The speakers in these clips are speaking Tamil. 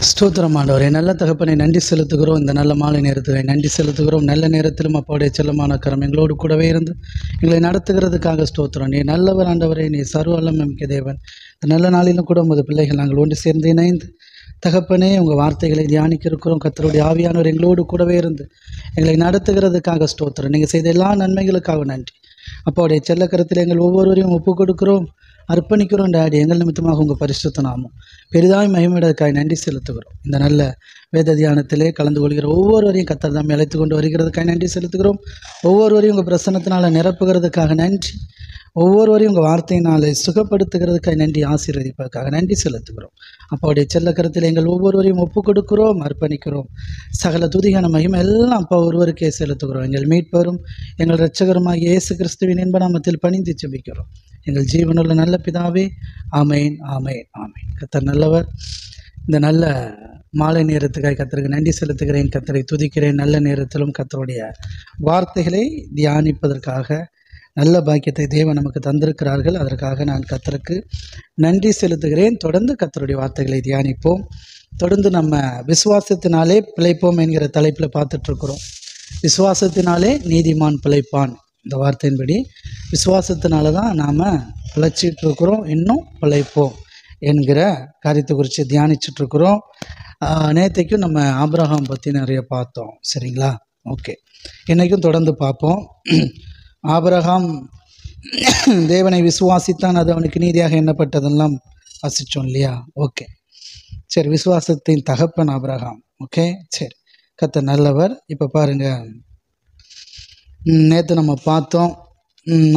ஸ்தோத்திரம் ஆண்டவரே, நல்ல தகப்பனை நன்றி செலுத்துகிறோம். இந்த நல்ல மாலை நேரத்தில் நன்றி செலுத்துகிறோம். நல்ல நேரத்திலும் அப்பாவுடைய செல்லமான கரம் எங்களோடு கூடவே இருந்து எங்களை நடத்துகிறதுக்காக ஸ்தோத்திரம். நீ நல்லவர் ஆண்டவரே, நீ சர்வ வல்லமை மிக்க தேவன். இந்த நல்ல நாளிலும் கூட உமது பிள்ளைகள் நாங்கள் ஒன்று சேர்ந்து இணைந்து தகப்பனே உங்கள் வார்த்தைகளை தியானிக்க இருக்கிறோம். கர்த்தருடைய ஆவியானவர் எங்களோடு கூடவே இருந்து எங்களை நடத்துகிறதுக்காக ஸ்தோத்திரம். நீங்கள் செய்த எல்லா நன்மைகளுக்காக நன்றி. அப்பாவுடைய செல்லக்கரத்தில் எங்கள் ஒவ்வொருவரையும் ஒப்புக் கொடுக்கிறோம், அர்ப்பணிக்கிறோம். டாடி, எங்கள் நிமித்தமாக உங்கள் பரிசுத்த நாமம் பெரிதாய் மகிமையிடக்காய் நன்றி செலுத்துகிறோம். இந்த நல்ல வேத தியானத்திலே கலந்து கொள்கிற ஒவ்வொருவரையும் கர்த்தர் தாமே அழைத்து கொண்டு வருகிறதுக்காக நன்றி செலுத்துகிறோம். ஒவ்வொருவரையும் உங்கள் பிரசன்னத்தினால் நிரப்புகிறதுக்காக நன்றி. ஒவ்வொருவரையும் உங்கள் வார்த்தையினாலே சுகப்படுத்துகிறதுக்காக நன்றி, ஆசீர்வதிப்பதற்காக நன்றி செலுத்துகிறோம். அப்பாவுடைய செல்லக்கரத்தில் எங்கள் ஒவ்வொருவரையும் ஒப்புக் கொடுக்கிறோம், அர்ப்பணிக்கிறோம். சகல துதிகான மகிமை எல்லாம் அப்பா ஒருவருக்கே செலுத்துகிறோம். எங்கள் மீட்பரும் எங்கள் இரட்சகருமாகிய இயேசு கிறிஸ்துவின் இன்ப நாமத்தில் பணிந்து ஜெபிக்கிறோம் எங்கள் ஜீவனுள்ள நல்ல பிதாவே. ஆமேன், ஆமேன், ஆமேன். கர்த்தர் நல்லவர். இந்த நல்ல மாலை நேரத்துக்காக கர்த்தருக்கு நன்றி செலுத்துகிறேன், கர்த்தரை துதிக்கிறேன். நல்ல நேரத்திலும் கர்த்தருடைய வார்த்தைகளை தியானிப்பதற்காக நல்ல பாக்கியத்தை தேவன் நமக்கு தந்திருக்கிறார்கள். அதற்காக நான் கர்த்தருக்கு நன்றி செலுத்துகிறேன். தொடர்ந்து கர்த்தருடைய வார்த்தைகளை தியானிப்போம். தொடர்ந்து நம்ம விசுவாசத்தினாலே பிழைப்போம் என்கிற தலைப்பில் பார்த்துட்ருக்குறோம். விசுவாசத்தினாலே நீதிமான் பிழைப்பான். இந்த வார்த்தையின்படி விசுவாசத்தினால தான் நாம் பிழைச்சிட்ருக்குறோம், இன்னும் பிழைப்போம் என்கிற காரியத்தை குறித்து தியானிச்சிட்ருக்குறோம். நேற்றைக்கும் நம்ம ஆபிரகாம் பற்றி நிறைய பார்த்தோம், சரிங்களா? ஓகே, இன்றைக்கும் தொடர்ந்து பார்ப்போம். ஆபிரகாம் தேவனை விசுவாசித்தான், அது அவனுக்கு நீதியாக எண்ணப்பட்டதெல்லாம் வாசித்தோம் இல்லையா? ஓகே, சரி. விசுவாசத்தின் தகப்பன் ஆபிரகாம். ஓகே, சரி. கர்த்தர் நல்லவர். இப்போ பாருங்கள், நேற்று நம்ம பார்த்தோம்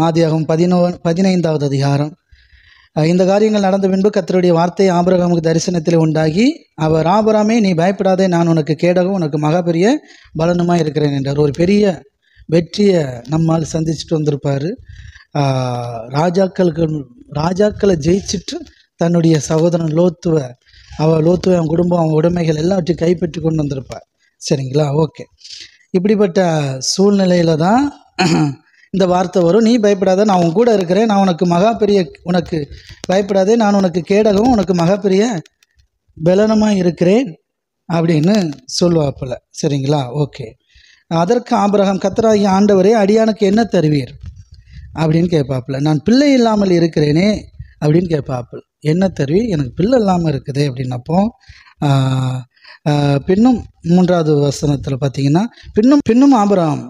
ஆதியாகமம் 15வது அதிகாரம். இந்த காரியங்கள் நடந்த பின்பு கர்த்தருடைய வார்த்தை ஆபிரகாமுக்கு தரிசனத்தில் உண்டாகி, அவர் ஆபிரகாமே, நீ பயப்படாதே, நான் உனக்கு கேடகம் உனக்கு மகா பெரிய பலனுமாக இருக்கிறேன் என்றார். ஒரு பெரிய வெற்றியை நம்மால் சந்திச்சுட்டு வந்திருப்பார். ராஜாக்களை ஜெயிச்சுட்டு தன்னுடைய சகோதரன் லோத்துவை அவன் குடும்பம், அவன் உடைமைகள் எல்லாவற்றையும் கைப்பற்றி கொண்டு வந்திருப்பார், சரிங்களா? ஓகே, இப்படிப்பட்ட சூழ்நிலையில் தான் இந்த வார்த்தை வரும். நீ பயப்படாத, நான் உன் கூட இருக்கிறேன், நான் உனக்கு மகா பெரிய, உனக்கு பயப்படாதே, நான் உனக்கு கேடகம் உனக்கு மகா பெரிய பலனமாக இருக்கிறேன் அப்படின்னு சொல்லுவாப்பில், சரிங்களா? ஓகே. அதற்கு ஆபிரகாம், கர்த்தராகிய ஆண்டவரே, அடியானுக்கு என்ன தருவீர் அப்படின்னு கேட்பாப்புல. நான் பிள்ளை இல்லாமல் இருக்கிறேனே அப்படின்னு கேட்பாப்புல. என்ன தருவி, எனக்கு பிள்ளை இல்லாமல் இருக்குது அப்படின்னப்போ பின்னும் 3வது வசனத்தில் பார்த்தீங்கன்னா, பின்னும் ஆபிரகாம்,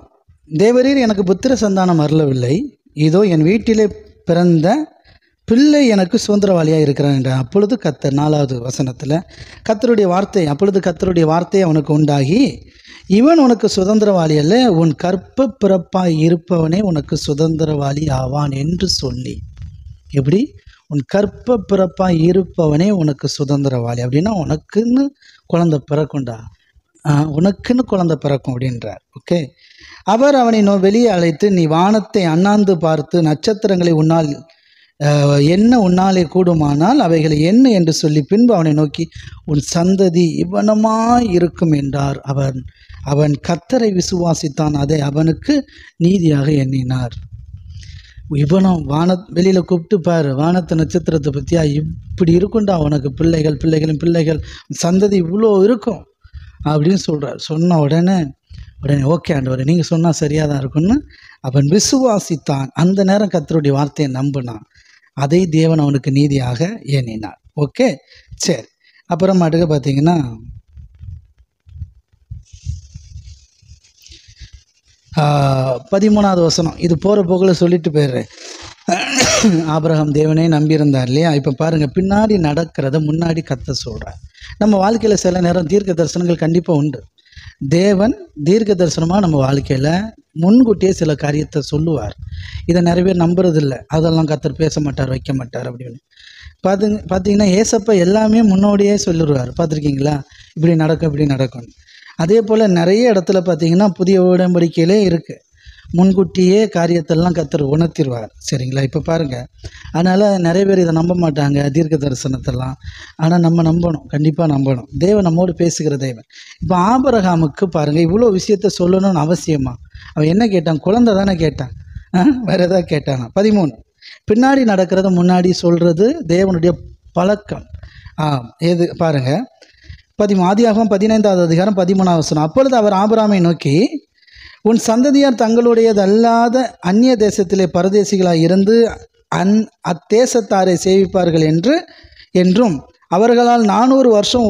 தேவரீர் எனக்கு புத்திர சந்தானம் அருளவில்லை, இதோ என் வீட்டிலே பிறந்த பிள்ளை எனக்கு சுதந்திரவாளியாக இருக்கிறான் என்றான். அப்பொழுது கர்த்தர் 4வது வசனத்தில் கர்த்தருடைய வார்த்தை அவனுக்கு உண்டாகி, இவன் உனக்கு சுதந்திரவாளி அல்ல, உன் கற்ப பிறப்பாய் இருப்பவனே உனக்கு சுதந்திரவாளி ஆவான் என்று சொல்லி. எப்படி? உன் கற்ப பிறப்பாய் இருப்பவனே உனக்கு சுதந்திரவாளி அப்படின்னா உனக்குன்னு குழந்தை பிறக்கும்டா, உனக்குன்னு குழந்தை பிறக்கும் அப்படின்றார். ஓகே. அவர் அவனை வெளியே அழைத்து, நீ வானத்தை அண்ணாந்து பார்த்து நட்சத்திரங்களை உன்னாலே கூடுமானால் அவைகளை என்ன என்று சொல்லி, பின்பு அவனை நோக்கி, உன் சந்ததி இவனமாய் இருக்கும் என்றார். அவன் கர்த்தரை விசுவாசித்தான், அதை அவனுக்கு நீதியாக எண்ணினார். இவனும் வெளியில் கூப்பிட்டு பாரு, வானத்து நட்சத்திரத்தை பற்றியா, இப்படி இருக்குண்டா உனக்கு பிள்ளைகளின் பிள்ளைகள் சந்ததி இவ்வளோ இருக்கும் அப்படின்னு சொல்கிறார். சொன்ன உடனே ஓகே ஆண்டவரே, நீங்கள் சொன்னால் சரியாக தான் இருக்குன்னு அவன் விசுவாசித்தான். அந்த நேரம் கர்த்தருடைய வார்த்தையை நம்பினான், அதை தேவன் அவனுக்கு நீதியாக எண்ணினார். ஓகே, சரி. அப்புறம் அடுக்க பார்த்தீங்கன்னா 13வது வசனம். இது போகிற போக்கில் சொல்லிட்டு போயிடுறேன். ஆபிரகாம் தேவனே நம்பியிருந்தார் இல்லையா? இப்போ பாருங்கள், பின்னாடி நடக்கிறத முன்னாடி கர்த்தர் சொல்கிறார். நம்ம வாழ்க்கையில் சில நேரம் தீர்க்க தரிசனங்கள் கண்டிப்பாக உண்டு. தேவன் தீர்க்க தரிசனமாக நம்ம வாழ்க்கையில் முன்கூட்டியே சில காரியத்தை சொல்லுவார். இதை நிறைய பேர் நம்புறதில்லை. அதெல்லாம் கர்த்தர் பேச மாட்டார், வைக்க மாட்டார் அப்படின்னு பார்த்தீங்கன்னா, ஏசப்பா எல்லாமே முன்னோடியே சொல்லிடுவார். பார்த்துருக்கீங்களா? இப்படி நடக்கும். அதே போல் நிறைய இடத்துல பார்த்தீங்கன்னா புதிய உடன்படிக்கையிலே இருக்குது, முன்கூட்டியே காரியத்தெல்லாம் கர்த்தர் உணர்த்திடுவார், சரிங்களா? இப்போ பாருங்கள், அதனால் நிறைய பேர் இதை நம்ப மாட்டாங்க, தீர்க்க தரிசனத்தெல்லாம். ஆனால் நம்ம நம்பணும், கண்டிப்பாக நம்பணும். தேவன் நம்மோடு பேசுகிற தேவன். இப்போ ஆபிரகாமுக்கு பாருங்கள், இவ்வளோ விஷயத்த சொல்லணும்னு அவசியமா? அவன் என்ன கேட்டான்? குழந்தை தானே கேட்டான், வேறு எதாவது கேட்டானா? 13 பின்னாடி நடக்கிறத முன்னாடி சொல்கிறது தேவனுடைய பழக்கம். எது பாருங்கள், ஆதியாகமம் 15வது அதிகாரம் 13வது வசனம். அப்பொழுது அவர் ஆபிரகாமை நோக்கி, உன் சந்ததியார் தங்களுடையதல்லாத அந்நிய தேசத்திலே பரதேசிகளாய் இருந்து அத்தேசத்தாரை சேவிப்பார்கள் என்றும் அவர்களால் 400 வருஷம்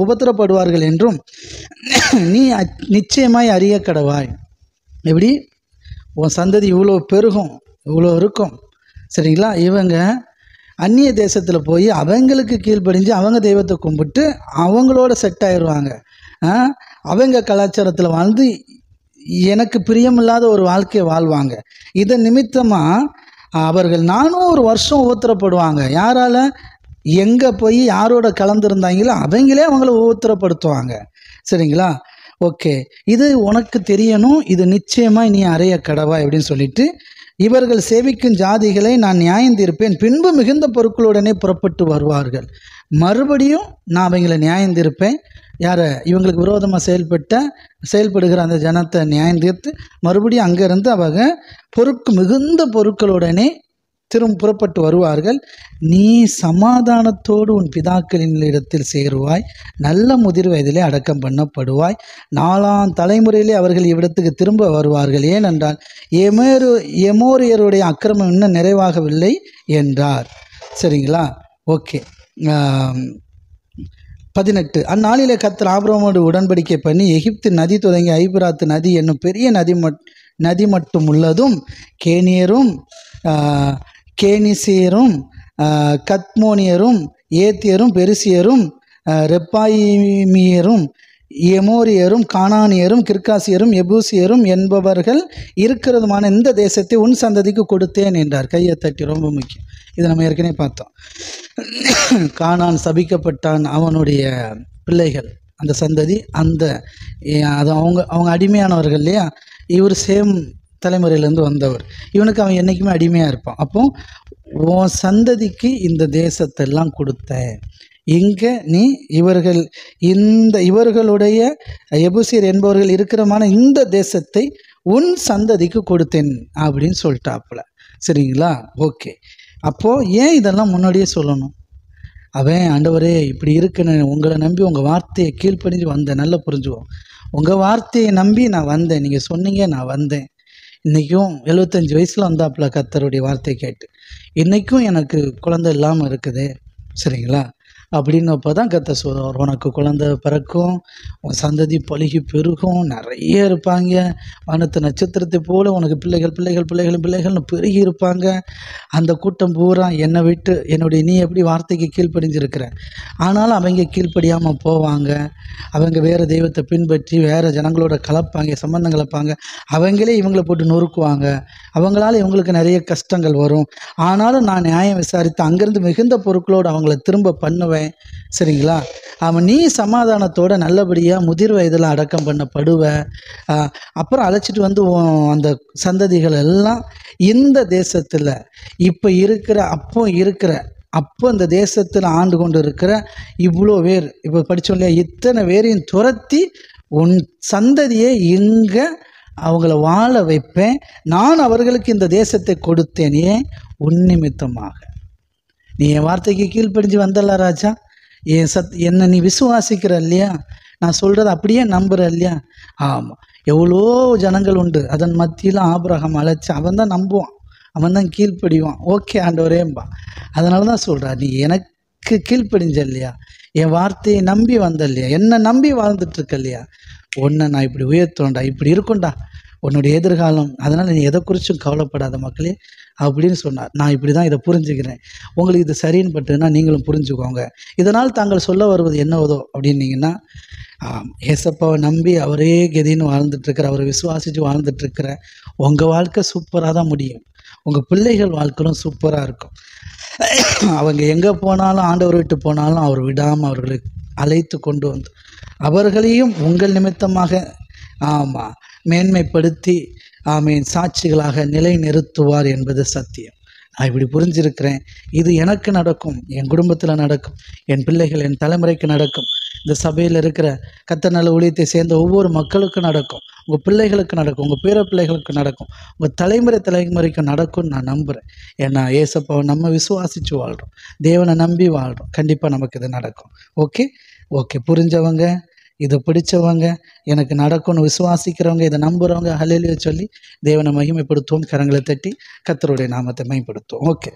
உபத்திரப்படுவார்கள் என்றும் நீ நிச்சயமாய் அறிய கடவாய். எப்படி? உன் சந்ததி இவ்வளோ பெருகும், இவ்வளோ இருக்கும், சரிங்களா? இவங்க அந்நிய தேசத்தில் போய் அவங்களுக்கு கீழ்ப்படிஞ்சு அவங்க தெய்வத்தை கும்பிட்டு அவங்களோட செட் ஆயிடுவாங்க. அவங்க கலாச்சாரத்தில் வாழ்ந்து எனக்கு பிரியமில்லாத ஒரு வாழ்க்கையை வாழ்வாங்க. இதன் நிமித்தமாக அவர்கள் 400 வருஷம் உபத்திரப்படுவாங்க. யாரால்? எங்கே போய் யாரோட கலந்துருந்தாங்களோ அவங்களே அவங்கள உபத்திரப்படுத்துவாங்க. சரிங்களா? ஓகே, இது உனக்கு தெரியணும், இது நிச்சயமாக நீ அறைய கடவாய் அப்படின்னு சொல்லிட்டு, இவர்கள் சேவிக்கும் ஜாதிகளை நான் நியாயம் தீர்ப்பேன், பின்பு மிகுந்த பொருட்களுடனே புறப்பட்டு வருவார்கள். மறுபடியும் நான் அவங்களை நியாயம் தீர்ப்பேன். யாரை? இவங்களுக்கு விரோதமாக செயல்படுகிற அந்த ஜனத்தை நியாயம் தீர்த்து மறுபடியும் அங்கேருந்து அவங்க மிகுந்த பொருட்களுடனே புறப்பட்டு வருவார்கள். நீ சமாதானத்தோடு உன் பிதாக்களின் இடத்தில் சேருவாய், நல்ல முதிர் வயதிலே அடக்கம் பண்ணப்படுவாய், 4ஆம் தலைமுறையிலே அவர்கள் இவ்விடத்துக்கு திரும்ப வருவார்கள். ஏனென்றால் எமோரியருடைய அக்கிரமம் இன்னும் நிறைவாகவில்லை என்றார். சரிங்களா? ஓகே. 18. அந்நாளிலே கர்த்தர் ஆபிரகாமோடு உடன்படிக்கை பண்ணி எகிப்து நதி தொடங்கி ஐபிராத்து நதி என்னும் பெரிய நதி மட்டும் உள்ளதும் கேனியரும் கேனிசியரும் கத்மோனியரும் ஏத்தியரும் பெருசியரும் ரெப்பாயிமியரும் எமோரியரும் கானானியரும் கிர்காசியரும் எபூசியரும் என்பவர்கள் இருக்கிறதுமான இந்த தேசத்தை உன் சந்ததிக்கு கொடுத்தேன் என்றார். கையை தட்டி, ரொம்ப முக்கியம். இதை நம்ம ஏற்கனவே பார்த்தோம். கானான் சபிக்கப்பட்டான், அவனுடைய பிள்ளைகள், அந்த சந்ததி, அது அவங்க அடிமையானவர்கள் இல்லையா? இவர் சேம் தலைமுறையிலேருந்து வந்தவர். இவனுக்கு அவன் என்றைக்குமே அடிமையாக இருப்பான். அப்போ உன் சந்ததிக்கு இந்த தேசத்தெல்லாம் கொடுத்தேன். இங்கே நீ இவர்களுடைய எபூசியர் என்பவர்கள் இருக்கிறமான இந்த தேசத்தை உன் சந்ததிக்கு கொடுத்தேன் அப்படின்னு சொல்லிட்டாப்புல. சரிங்களா? ஓகே. அப்போது ஏன் இதெல்லாம் முன்னாடியே சொல்லணும்? அவன் ஆண்டவரே இப்படி இருக்குன்னு உங்களை நம்பி உங்கள் வார்த்தையை கீழ்ப்படிஞ்சு வந்தேன். நல்லா புரிஞ்சுவோம். உங்கள் வார்த்தையை நம்பி நான் வந்தேன், நீங்கள் சொன்னீங்க, நான் வந்தேன். இன்றைக்கும் 75 வயசில் வந்தாப்புல கர்த்தருடைய வார்த்தை கேட்டு. இன்றைக்கும் எனக்கு குழந்தை இல்லாமல் இருக்குது. சரிங்களா? அப்படின்னப்போ தான் கர்த்தர் சொல்றார், உனக்கு குழந்தை பிறக்கும், உன் சந்ததி பலுகி பெருகும், நிறைய இருப்பாங்க, வானத்து நட்சத்திரத்தை போல உனக்கு பிள்ளைகள் பிள்ளைகள் பிள்ளைகள் பிள்ளைகள்னு பெருகி இருப்பாங்க. அந்த கூட்டம் பூரா என்னை விட்டு நீ எப்படி வார்த்தைக்கு கீழ்ப்படிஞ்சிருக்கிற, ஆனாலும் அவங்க கீழ்ப்படியாமல் போவாங்க. அவங்க வேறு தெய்வத்தை பின்பற்றி வேறு ஜனங்களோட கலப்பாங்க, சம்பந்தம் கலப்பாங்க. அவங்களே இவங்களை போட்டு நொறுக்குவாங்க. அவங்களால இவங்களுக்கு நிறைய கஷ்டங்கள் வரும். ஆனாலும் நான் நியாயம் விசாரித்து அங்கேருந்து மிகுந்த பொருட்களோடு அவங்கள திரும்ப பண்ணுவேன். சரிங்களா? நீ சமாதானத்தோட நல்லபடியாக முதிர் வயதில் அடக்கம் பண்ணப்படுவ. அப்புறம் அழைச்சிட்டு வந்து அந்த சந்ததிகள் எல்லாம் இந்த தேசத்தில் அப்போ இந்த தேசத்தில் ஆண்டு கொண்டு இருக்கிற இவ்வளோ பேர், இப்போ படித்தோம் இல்லையா, இத்தனை பேரையும் துரத்தி உன் சந்ததியை இங்கே அவங்கள வாழ வைப்பேன். நான் அவர்களுக்கு இந்த தேசத்தை கொடுத்தேன். ஏன்? உன் நிமித்தமாக. நீ என் வார்த்தைக்கு கீழ்ப்படிஞ்சு வந்தல்ல ராஜா, என்னை நீ விசுவாசிக்கிற இல்லையா, நான் சொல்கிறத அப்படியே நம்புகிற இல்லையா? ஆமாம். எவ்வளோ ஜனங்கள் உண்டு, அதன் மத்தியில் ஆபிரகாம் அழைச்சி அவன் தான் நம்புவான், அவன் தான் கீழ்ப்படிவான். ஓகே ஆண்டவரேம்பா. அதனால தான் சொல்கிறா, நீ எனக்கு கீழ்ப்படிஞ்ச இல்லையா, என் வார்த்தையை நம்பி வந்த இல்லையா, என்னை நம்பி வாழ்ந்துட்டுருக்க இல்லையா, உன்னை நான் இப்படி உயர்த்தோண்டா, இப்படி இருக்கும்டா உன்னுடைய எதிர்காலம். அதனால் நீ எதை குறித்தும் கவலைப்படாத மக்களே அப்படின்னு சொன்னார். நான் இப்படி தான் இதை புரிஞ்சுக்கிறேன். உங்களுக்கு இது சரின்னு பட்டுன்னா நீங்களும் புரிஞ்சுக்கோங்க. இதனால் தாங்கள் சொல்ல வருவது என்னவதோ அப்படின்னீங்கன்னா, ஏசப்பாவை நம்பி அவரே கதின்னு வாழ்ந்துட்டுருக்கிற, அவரை விசுவாசித்து வாழ்ந்துட்டுருக்கிற உங்கள் வாழ்க்கை சூப்பராக தான் முடியும். உங்கள் பிள்ளைகள் வாழ்க்கையும் சூப்பராக இருக்கும். அவங்க எங்கே போனாலும், ஆண்டவர் விட்டு போனாலும் அவர் விடாமல் அவர்களை அழைத்து கொண்டு வந்து அவர்களையும் உங்கள் நிமித்தமாக மேன்மைப்படுத்தி சாட்சிகளாக நிலை நிறுத்துவார் என்பது சத்தியம். நான் இப்படி புரிஞ்சிருக்கிறேன். இது எனக்கு நடக்கும், என் குடும்பத்தில் நடக்கும், என் பிள்ளைகள், என் தலைமுறைக்கு நடக்கும், இந்த சபையில் இருக்கிற கர்த்தர் நல்ல ஊழியத்தை சேர்ந்த ஒவ்வொரு மக்களுக்கும் நடக்கும், உங்கள் பிள்ளைகளுக்கு நடக்கும், உங்கள் பேர பிள்ளைகளுக்கு நடக்கும், உங்கள் தலைமுறைக்கு நடக்கும்னு நான் நம்புகிறேன். ஏன்னா ஏசப்பாவை நம்ம விசுவாசித்து வாழ்கிறோம், தேவனை நம்பி வாழ்கிறோம். கண்டிப்பாக நமக்கு இது நடக்கும். ஓகே, ஓகே, புரிஞ்சவங்க, இதை பிடிச்சவங்க, எனக்கு நடக்கும்னு விசுவாசிக்கிறவங்க, இதை நம்புகிறவங்க ஹல்லேலூயா சொல்லி தேவனை மகிமைப்படுத்துவோம். கரங்களை தட்டி கர்த்தருடைய நாமத்தை மகிமைப்படுத்துவோம். ஓகே,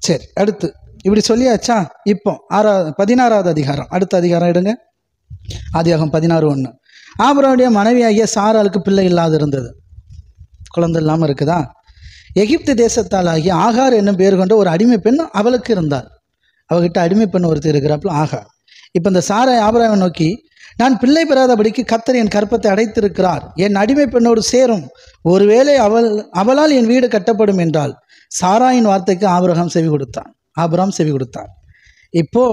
சரி. அடுத்து இப்படி சொல்லியாச்சா? இப்போ 16வது அதிகாரம், அடுத்த அதிகாரம் எடுங்க. ஆதியாகமம் 16:1. ஆபிரகாமுடைய மனைவியாகிய சாராளுக்கு பிள்ளை இல்லாது இருந்தது. குழந்தை இல்லாமல் இருக்குதா? எகிப்து தேசத்தால் ஆகிய ஆகார் என்னும் பேர் கொண்ட ஒரு அடிமை பெண் அவளுக்கு இருந்தாள். அவகிட்ட அடிமை பெண் ஒருத்தர் இருக்கிறாப்புல, ஆகார். இப்போ இந்த சாராய் ஆபிரகாமை நோக்கி, நான் பிள்ளை பெறாதபடிக்கு கர்த்தர் என் கற்பத்தை அடைத்திருக்கிறார், என் அடிமை பெண்ணோடு சேரும், ஒருவேளை அவளால் என் வீடு கட்டப்படும் என்றால். சாராயின் வார்த்தைக்கு ஆபிரகாம் செவி கொடுத்தான். இப்போ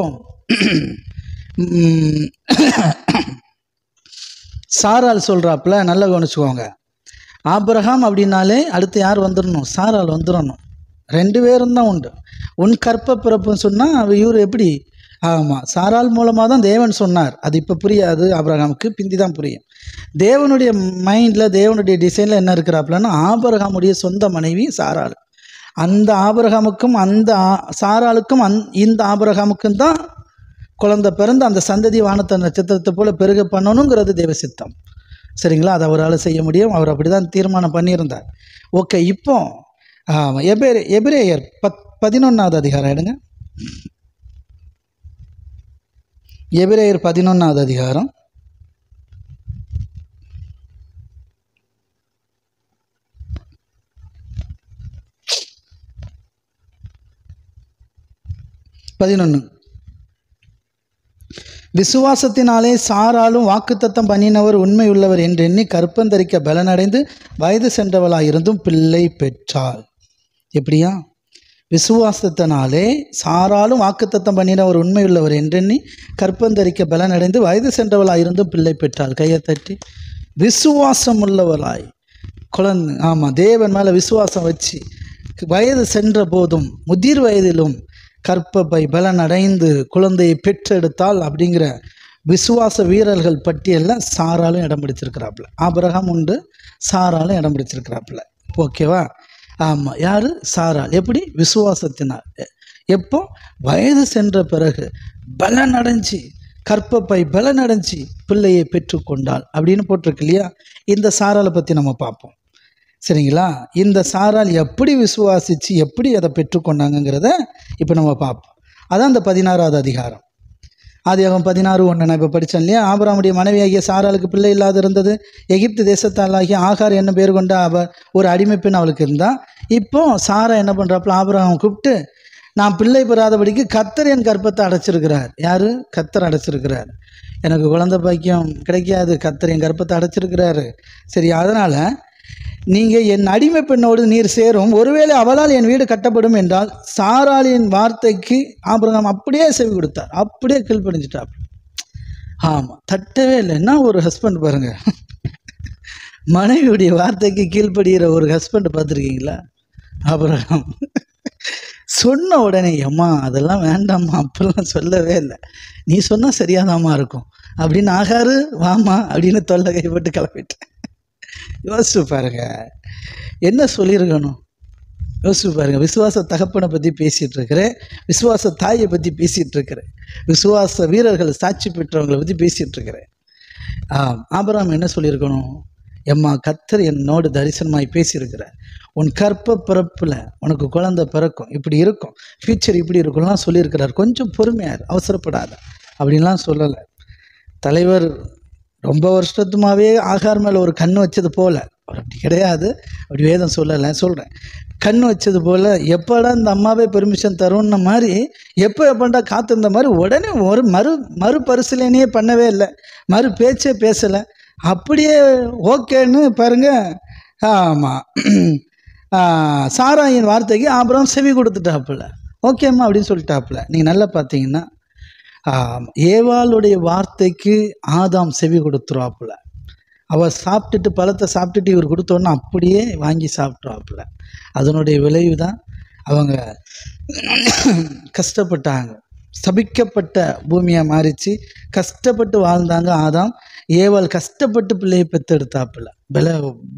சாரால் சொல்றாப்புல, நல்லா கவனிச்சுக்கோங்க. ஆபிரகாம் அப்படின்னாலே அடுத்து யார் வந்துடணும்? சாரால் வந்துடணும். 2 பேரும் தான் உண்டு. உன் கற்ப பிறப்புன்னு சொன்னால் இவர் எப்படி? ஆமாம், சாரால் மூலமாக தான் தேவன் சொன்னார். அது இப்போ புரியாது ஆபிரகாமுக்கு, பிந்தி தான் புரியும். தேவனுடைய மைண்டில், தேவனுடைய டிசைனில் என்ன இருக்கிறாப்புலன்னா, ஆபிரகாமுடைய சொந்த மனைவி சாராள். அந்த ஆபிரகாமுக்கும் அந்த சாராளுக்கும் இந்த ஆபிரகாமுக்கும் தான் குழந்தை பிறந்து அந்த சந்ததி வானத்த நட்சத்திரத்தை போல பெருக பண்ணணுங்கிறது தேவ சித்தம். சரிங்களா? அதை அவரால் செய்ய முடியும். அவர் அப்படி தான் தீர்மானம் பண்ணியிருந்தார். ஓகே, இப்போ எபிரேயர் 11வது அதிகாரம் எடுங்க. எபிரேயர் 11வது அதிகாரம் 11. விசுவாசத்தினாலே சாராலும் வாக்குத்தத்தம் பண்ணினவர் உண்மையுள்ளவர் என்று எண்ணி கற்பந்தரிக்க பலனடைந்து வயது சென்றவளாயிருந்தும் பிள்ளை பெற்றாள். எப்படியா? விசுவாசத்தினாலே சாராலும் வாக்குத்தத்தம் பண்ணினவர் உண்மையுள்ளவர் என்றெண்ணி கற்பந்தரிக்க பலனடைந்து வயது சென்றவளாயிருந்தும் பிள்ளை பெற்றாள். கையை தட்டி. விசுவாசம் உள்ளவளாய் குழந்தை, ஆமாம், தேவன் மேலே விசுவாசம் வச்சு வயது சென்ற போதும் முதிர் வயதிலும் கற்பப்பை பலனடைந்து குழந்தையை பெற்றெடுத்தாள். அப்படிங்கிற விசுவாச வீரர்கள் பட்டியலில் சாராலும் இடம் பிடிச்சிருக்கிறாப்புல. ஆபிரகாம் உண்டு, சாராலும் இடம் பிடிச்சிருக்கிறாப்புல. ஓகேவா? ஆமாம், யார்? சாராள். எப்படி? விசுவாசத்தினார். எப்போ? வயது சென்ற பிறகு பலனடைஞ்சி, கற்பப்பை பலனடைஞ்சி பிள்ளையை பெற்றுக்கொண்டாள் அப்படின்னு போட்டிருக்கு இல்லையா? இந்த சாராளை பற்றி நம்ம பார்ப்போம். சரிங்களா? இந்த சாராள் எப்படி விசுவாசித்து எப்படி அதை பெற்றுக்கொண்டாங்கிறத இப்போ நம்ம பார்ப்போம். அதான் இந்த 16வது அதிகாரம். ஆதியாகமம் 16:1 நான் இப்போ படித்தேன் இல்லையா? ஆபிரகாமுடைய மனைவியாகிய சாராளுக்கு பிள்ளை இல்லாது இருந்தது. எகிப்து தேசத்தாலாகிய ஆகார் என்ன பேர் கொண்ட ஒரு அடிமை பெண் அவளுக்கு இருந்தால். இப்போ சாரா என்ன பண்ணுறாப்புல? ஆபிரகாம் கூப்பிட்டு, நான் பிள்ளை பெறாதபடிக்கு கர்த்தர் என் கற்பத்தை அடைச்சிருக்கிறார். யார்? கர்த்தர் அடைச்சிருக்கிறார். எனக்கு குழந்தை பாக்கியம் கிடைக்காது, கர்த்தர் என் கற்பத்தை அடைச்சிருக்கிறாரு. சரி, அதனால் நீங்கள் என் அடிமை பெண்ணோடு நீர் சேரும், ஒருவேளை அவளால் என் வீடு கட்டப்படும் என்றால். சாராளின் வார்த்தைக்கு ஆபிரகாம் அப்படியே செவி கொடுத்தார், அப்படியே கீழ்ப்படிஞ்சிட்டார். ஆமாம், தட்டவே இல்லை. என்ன ஒரு ஹஸ்பண்ட் பாருங்க, மனைவியுடைய வார்த்தைக்கு கீழ்ப்படுகிற ஒரு ஹஸ்பண்ட் பார்த்துருக்கீங்களா? ஆபிரகாம் சொன்ன உடனே, அம்மா அதெல்லாம் வேண்டாம்மா, அப்பெல்லாம் சொல்லவே இல்லை, நீ சொன்னால் சரியாதாம்மா இருக்கும் அப்படின்னு, ஆகாரு வாமா அப்படின்னு தொல்லை கைப்பட்டு கிளம்பிட்டேன். யோசிச்சு பாருங்க, என்ன சொல்லியிருக்கணும்? யோசிச்சு பாருங்க. விசுவாச தகப்பனை பற்றி பேசிகிட்டு இருக்கிறேன், விசுவாச தாயை பற்றி பேசிகிட்டு இருக்கிறேன், விசுவாச வீரர்கள் சாட்சி பெற்றவங்களை பற்றி பேசிகிட்டு இருக்கிறேன். ஆபிரகாம் என்ன சொல்லியிருக்கணும்? எம்மா, கர்த்தர் என்னோடு தரிசனமாய் பேசியிருக்கிறார், உன் கற்ப பிறப்பில் உனக்கு குழந்தை பிறக்கும், இப்படி இருக்கும், ஃபியூச்சர் இப்படி இருக்கும்லாம் சொல்லியிருக்கிறார், கொஞ்சம் பொறுமையார், அவசரப்படாத அப்படின்லாம் சொல்லலை. தலைவர் ரொம்ப வருஷத்துமாவே ஆகார் மேலே ஒரு கண் வச்சது போல், அவர் அப்படி கிடையாது, அப்படி வேதம் சொல்லலை, சொல்கிறேன். கண் வச்சது போல் எப்போடா இந்த அம்மாவே பெர்மிஷன் தரும்ன மாதிரி, எப்போடா காத்திருந்த மாதிரி உடனே ஒரு மறுபரிசீலனையே பண்ணவே இல்லை, மறு பேச்சே பேசலை, அப்படியே ஓகேன்னு பாருங்க. ஆமாம், சாராயின் வார்த்தைக்கு ஆபிரகாம் செவி கொடுத்துட்டாப்புல. ஓகேம்மா அப்படின்னு சொல்லிட்டாப்புல. நீங்கள் நல்லா பார்த்தீங்கன்னா ஏவாளுடைய வார்த்தைக்கு ஆதாம் செவி கொடுத்துருவாப்புல. அவள் சாப்பிட்டுட்டு பழத்தை சாப்பிட்டுட்டு இவர் கொடுத்தோன்னா அப்படியே வாங்கி சாப்பிட்ருவாப்புல. அதனுடைய விளைவு தான் அவங்க கஷ்டப்பட்டாங்க, சபிக்கப்பட்ட பூமியாக மாறிச்சு, கஷ்டப்பட்டு வாழ்ந்தாங்க ஆதாம். ஏவாள் கஷ்டப்பட்டு பிள்ளையை பெற்றெடுத்தாப்புல,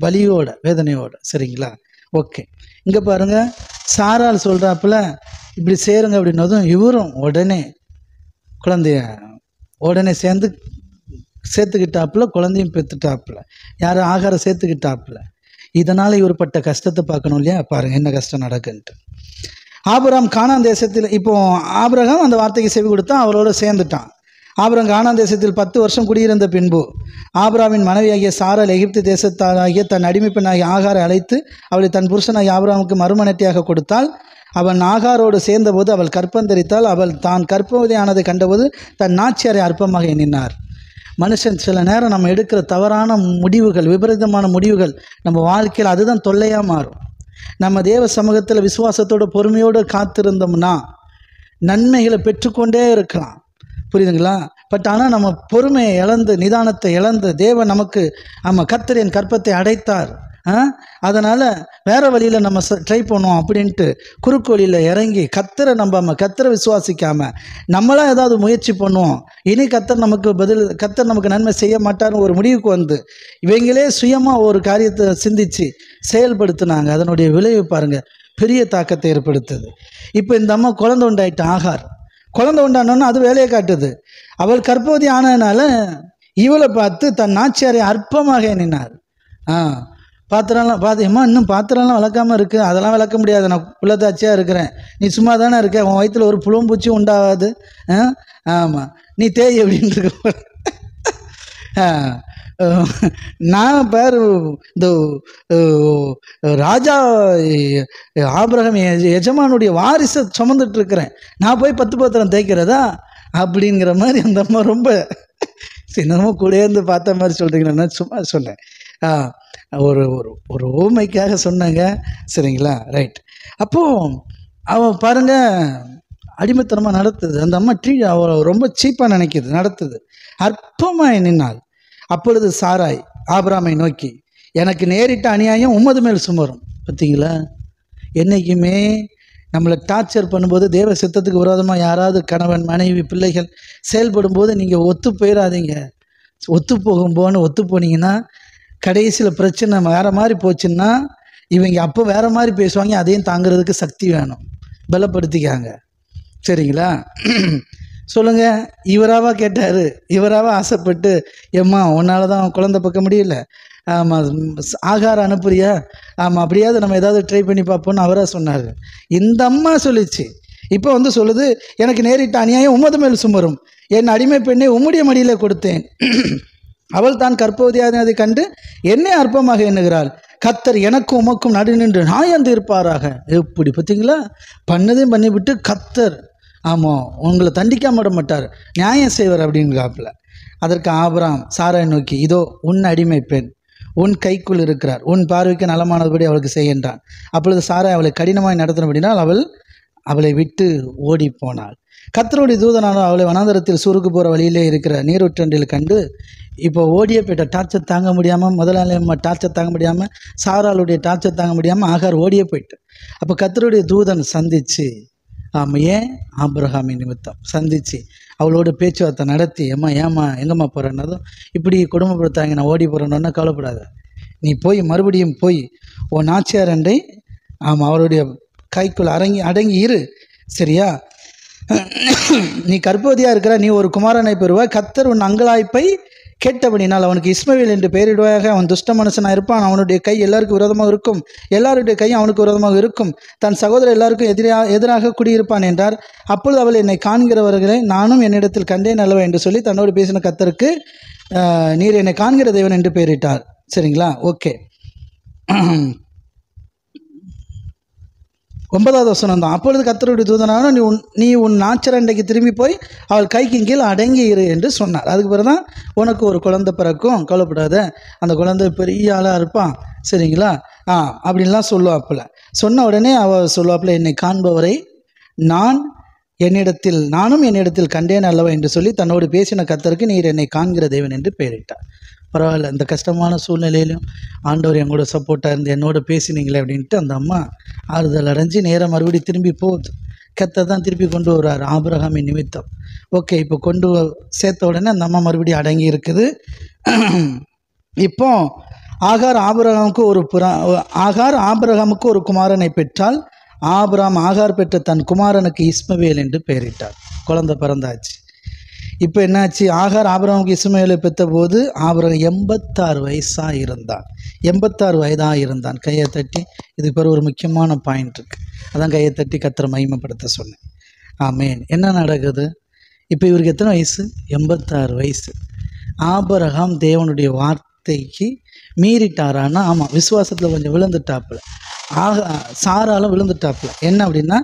வலியோட வேதனையோட. சரிங்களா? ஓகே, இங்கே பாருங்கள், சாரால் சொல்கிறாப்புல இப்படி சேருங்க அப்படின்னதும் இவரும் உடனே குழந்தைய உடனே சேர்த்துக்கிட்டாப்புல, குழந்தையும் பெற்றுட்டாப்புல, யார் ஆகாரம் சேர்த்துக்கிட்டாப்புல. இதனால் இவர் பட்ட கஷ்டத்தை பார்க்கணும் இல்லையா? பாருங்கள் என்ன கஷ்டம் நடக்குன்ட்டு. ஆபிரகாம் கானான் தேசத்தில், இப்போ ஆபிரகாம் அந்த வார்த்தைக்கு செவி கொடுத்தான், அவரோட சேர்ந்துட்டான். ஆபிரகாம் கானான் தேசத்தில் 10 வருஷம் குடியிருந்த பின்பு ஆபிரகாமின் மனைவியாகிய சாராள் எகிப்து தேசத்தாகிய தன் அடிமை பெண்ணாகிய ஆகாரை அழைத்து அவளை தன் புருஷனாகிய ஆபிரகாமுக்கு மறுமனைட்டியாக கொடுத்தாள். அவன் ஆகாரோடு சேர்ந்தபோது அவள் கற்பந்தரித்தாள். அவள் தான் கற்பவதியானதை கண்டபோது தன் நாச்சியாரை அற்பமாக எண்ணினார். மனுஷன் சில நேரம் நம்ம எடுக்கிற தவறான முடிவுகள், விபரீதமான முடிவுகள் நம்ம வாழ்க்கையில் அதுதான் தொல்லையாக மாறும். நம்ம தேவ சமூகத்தில் விசுவாசத்தோடு பொறுமையோடு காத்திருந்தோம்னா நன்மைகளை பெற்றுக்கொண்டே இருக்கலாம். புரியுதுங்களா? பட் ஆனால் நம்ம பொறுமையை இழந்து, நிதானத்தை இழந்து, தேவன் நமக்கு கர்த்தர் என் கற்பத்தை அடைத்தார், அதனால் வேறு வழியில் நம்ம ட்ரை பண்ணுவோம் அப்படின்ட்டு குறுக்கு வழியில் இறங்கி கர்த்தரை விசுவாசிக்காமல் நம்மளாம் ஏதாவது முயற்சி பண்ணுவோம், இனி கர்த்தர் நமக்கு நன்மை செய்ய மாட்டார்னு ஒரு முடிவுக்கு வந்து இவங்களே சுயமாக ஒரு காரியத்தை சிந்தித்து செயல்படுத்தினாங்க. அதனுடைய விளைவு பாருங்கள், பெரிய தாக்கத்தை ஏற்படுத்துது. இப்போ இந்த அம்மா குழந்தை உண்டாயிட்ட ஆகார், குழந்தை உண்டானோன்னு அது வேலையை காட்டுது. அவள் கர்ப்பவதி ஆனதுனால இவளை பார்த்து தன் நாச்சியாரை அற்பமாக எண்ணினார். பாத்திரம்லாம் பார்த்தீங்கம்மா, இன்னும் பாத்திரம்லாம் விளக்காமல் இருக்குது, அதெல்லாம் விளக்க முடியாது, நான் புள்ளத்தாச்சியாக இருக்கிறேன், நீ சும்மா தானே இருக்க, உன் வயிற்றில் ஒரு புழும்பூச்சி உண்டாகாது, ஆமாம் நீ தேய் அப்படின்ட்டு நான் பேர் இந்த ராஜா ஆபிரகாம் எஜமானுடைய வாரிசை சுமந்துட்டு இருக்கிறேன், நான் போய் 10 பாத்திரம் தேய்க்கிறதா அப்படிங்கிற மாதிரி அந்த அம்மா ரொம்ப சின்னமாக கூடேருந்து பார்த்த மாதிரி சொல்கிறீங்களா? சும்மா சொன்னேன், ஒரு ஒரு ஒரு ஓமைக்காக சொன்னாங்க, சரிங்களா? ரைட். அப்போது அவன் பாருங்கள் அடிமைத்தனமாக நடத்துது அந்த அம்மா. அவள் ரொம்ப சீப்பாக நினைக்கிது, நடத்துது, அற்பமாக எண்ணினாள். அப்பொழுது சாராய் ஆபிரகாமை நோக்கி, எனக்கு நேரிட்ட அநியாயம் உமது மேல் சுமரும். பார்த்தீங்களா? என்றைக்குமே நம்மளை டார்ச்சர் பண்ணும்போது, தேவ சித்தத்துக்கு விரோதமாக யாராவது கணவன் மனைவி பிள்ளைகள் செயல்படும் போது நீங்கள் ஒத்து போயிடாதீங்க. ஒத்து போனீங்கன்னா கடைசியில் பிரச்சனை வேறு மாதிரி போச்சுன்னா இவங்க அப்போ வேறு மாதிரி பேசுவாங்க. அதையும் தாங்கிறதுக்கு சக்தி வேணும், பலப்படுத்திக்காங்க, சரிங்களா? சொல்லுங்கள். இவராவா கேட்டார், இவராவா ஆசைப்பட்டு எம்மா உன்னால் தான் குழந்தை பார்க்க முடியல, ஆமாம் ஆகாரம் அனுப்புறியா, ஆமாம் அப்படியாவது நம்ம ஏதாவது ட்ரை பண்ணி பார்ப்போன்னு அவராக சொன்னார். இந்த அம்மா சொல்லிச்சு. இப்போ வந்து சொல்லுது, எனக்கு நேரிட்ட அநியாயம் உமது மேல் சுமரும், என் அடிமை பெண்ணை உம்முடைய மடியில் கொடுத்தேன், அவள் தான் கற்பவதியானதை கண்டு என்னை அற்பமாக எண்ணுகிறாள், கர்த்தர் எனக்கும் உமக்கும் நடு நின்று நியாயம் தீர்ப்பாராக. எப்படி பார்த்தீங்களா? பண்ணதையும் பண்ணிவிட்டு கர்த்தர் ஆமாம் உங்களை தண்டிக்காம விட மாட்டார், நியாயம் செய்வார் அப்படிங்கிறாப்புல. அதற்கு ஆபிரகாம் சாராயை நோக்கி, இதோ உன் அடிமை பெண் உன் கைக்குள் இருக்கிறார், உன் பார்வைக்கு நலமானபடி அவளுக்கு செய்கின்றான். அப்பொழுது சாராய் அவளை கடினமாய் நடத்தினபடினால் அவளை விட்டு ஓடி போனாள். கர்த்தருடைய தூதனானோ அவளை வனாந்தரத்தில் சூருக்கு போகிற வழியிலே இருக்கிற நீரூற்றண்டில் கண்டு, இப்போ ஓடியே போயிட்ட டார்ச்சர் தாங்க முடியாமல், முதலாளி டார்ச்சர் தாங்க முடியாமல், சாராளுடைய டார்ச்சர் தாங்க முடியாமல் ஆகார் ஓடியே போயிட்டு. அப்போ கர்த்தருடைய தூதன் சந்தித்து, ஏன் ஆபிரகாமின் நிமித்தம் சந்தித்து அவளோட பேச்சுவார்த்தை நடத்தி, ஏம்மா எங்கம்மா போகிறேன்னதும், இப்படி குடும்பப்படுத்தாங்க நான் ஓடி போகிறேன்னு கவலைப்படாத, நீ போய் மறுபடியும் போய் உன் நாச்சியார் அண்டை அவருடைய கைக்குள் அடங்கி இரு, சரியா? நீ கர்ப்பவதியாக இருக்கிற, நீ ஒரு குமாரனை பெறுவாய், கர்த்தர் உன் அங்கலாய்ப்பை கேட்டபடினால் அவனுக்கு இஸ்மவேல் என்று பெயரிடுவாயாக. அவன் துஷ்ட மனுஷனாக இருப்பான், அவனுடைய கை எல்லாருக்கும் விரோதமாக இருக்கும், எல்லாருடைய கையும் அவனுக்கு விரோதமாக இருக்கும், தன் சகோதரர் எல்லாருக்கும் எதிராக குடியிருப்பான் என்றார். அப்பொழுது அவள், என்னை காண்கிறவர்களை நானும் என்னிடத்தில் கண்டேன் அல்லவா என்று சொல்லி தன்னோடு பேசின கர்த்தருக்கு நீர் என்னை காண்கிற தேவன் என்று பெயரிட்டார். சரிங்களா? ஓகே. 9வது வசனம் தான். அப்பொழுது கர்த்தருடைய தூதனான நீ உன் நாச்சரண்டைக்கு திரும்பி போய் அவள் கைக்கு கீழே அடங்கி இரு என்று சொன்னார். அதுக்கு பிறகு தான் உனக்கு ஒரு குழந்தை பிறக்கும், கவலைப்படாத, அந்த குழந்தை பெரிய ஆளாக இருப்பான், சரிங்களா? அப்படின்லாம் சொல்லுவாப்பில். சொன்ன உடனே அவள் சொல்லுவாப்பில், என்னை காண்பவரை நானும் என்னிடத்தில் கண்டேன் அல்லவா என்று சொல்லி தன்னோடு பேசின கர்த்தருக்கு நீர் என்னை காண்கிற தேவன் என்று பெயரிட்டார். பரவாயில்ல, இந்த கஷ்டமான சூழ்நிலையிலும் ஆண்டவர் எங்களோட சப்போர்ட்டாக இருந்து என்னோட பேசினீங்களே அப்படின்ட்டு அந்த அம்மா ஆறுதல் அடைஞ்சு நேராக மறுபடியும் திரும்பி போகுது. கர்த்தர் தான் திருப்பி கொண்டு வர்றார் ஆபிரகாமின் நிமித்தம். ஓகே, இப்போ கொண்டு சேர்த்த உடனே அந்த அம்மா மறுபடியும் அடங்கி இருக்குது. இப்போ ஆகார் ஆபிரகாமுக்கு ஒரு குமாரனை பெற்றால், ஆகார் பெற்ற தன் குமாரனுக்கு இஸ்மவேல் என்று பெயரிட்டார். குழந்தை பிறந்தாச்சு. இப்போ என்னாச்சு, ஆகார் ஆபிரகாமுக்கு இஸ்மவேலை பெற்ற போது ஆபிரகாம் 86 வயசாக இருந்தான். 86 வயதாக இருந்தான். கையை தட்டி, இதுக்கு பிறகு ஒரு முக்கியமான பாயிண்ட் இருக்குது, அதான் கையை தட்டி கர்த்தரை மகிமைப்படுத்த சொன்னேன். ஆமேன். என்ன நடக்குது இப்போ? இவருக்கு எத்தனை வயசு? 86 வயசு. ஆபிரகாம் தேவனுடைய வார்த்தைக்கு மீறிட்டாரான்னா, ஆமாம், விசுவாசத்தில் கொஞ்சம் விழுந்துட்டாப்புல. சாராலும் விழுந்துட்டாப்புல. என்ன அப்படின்னா,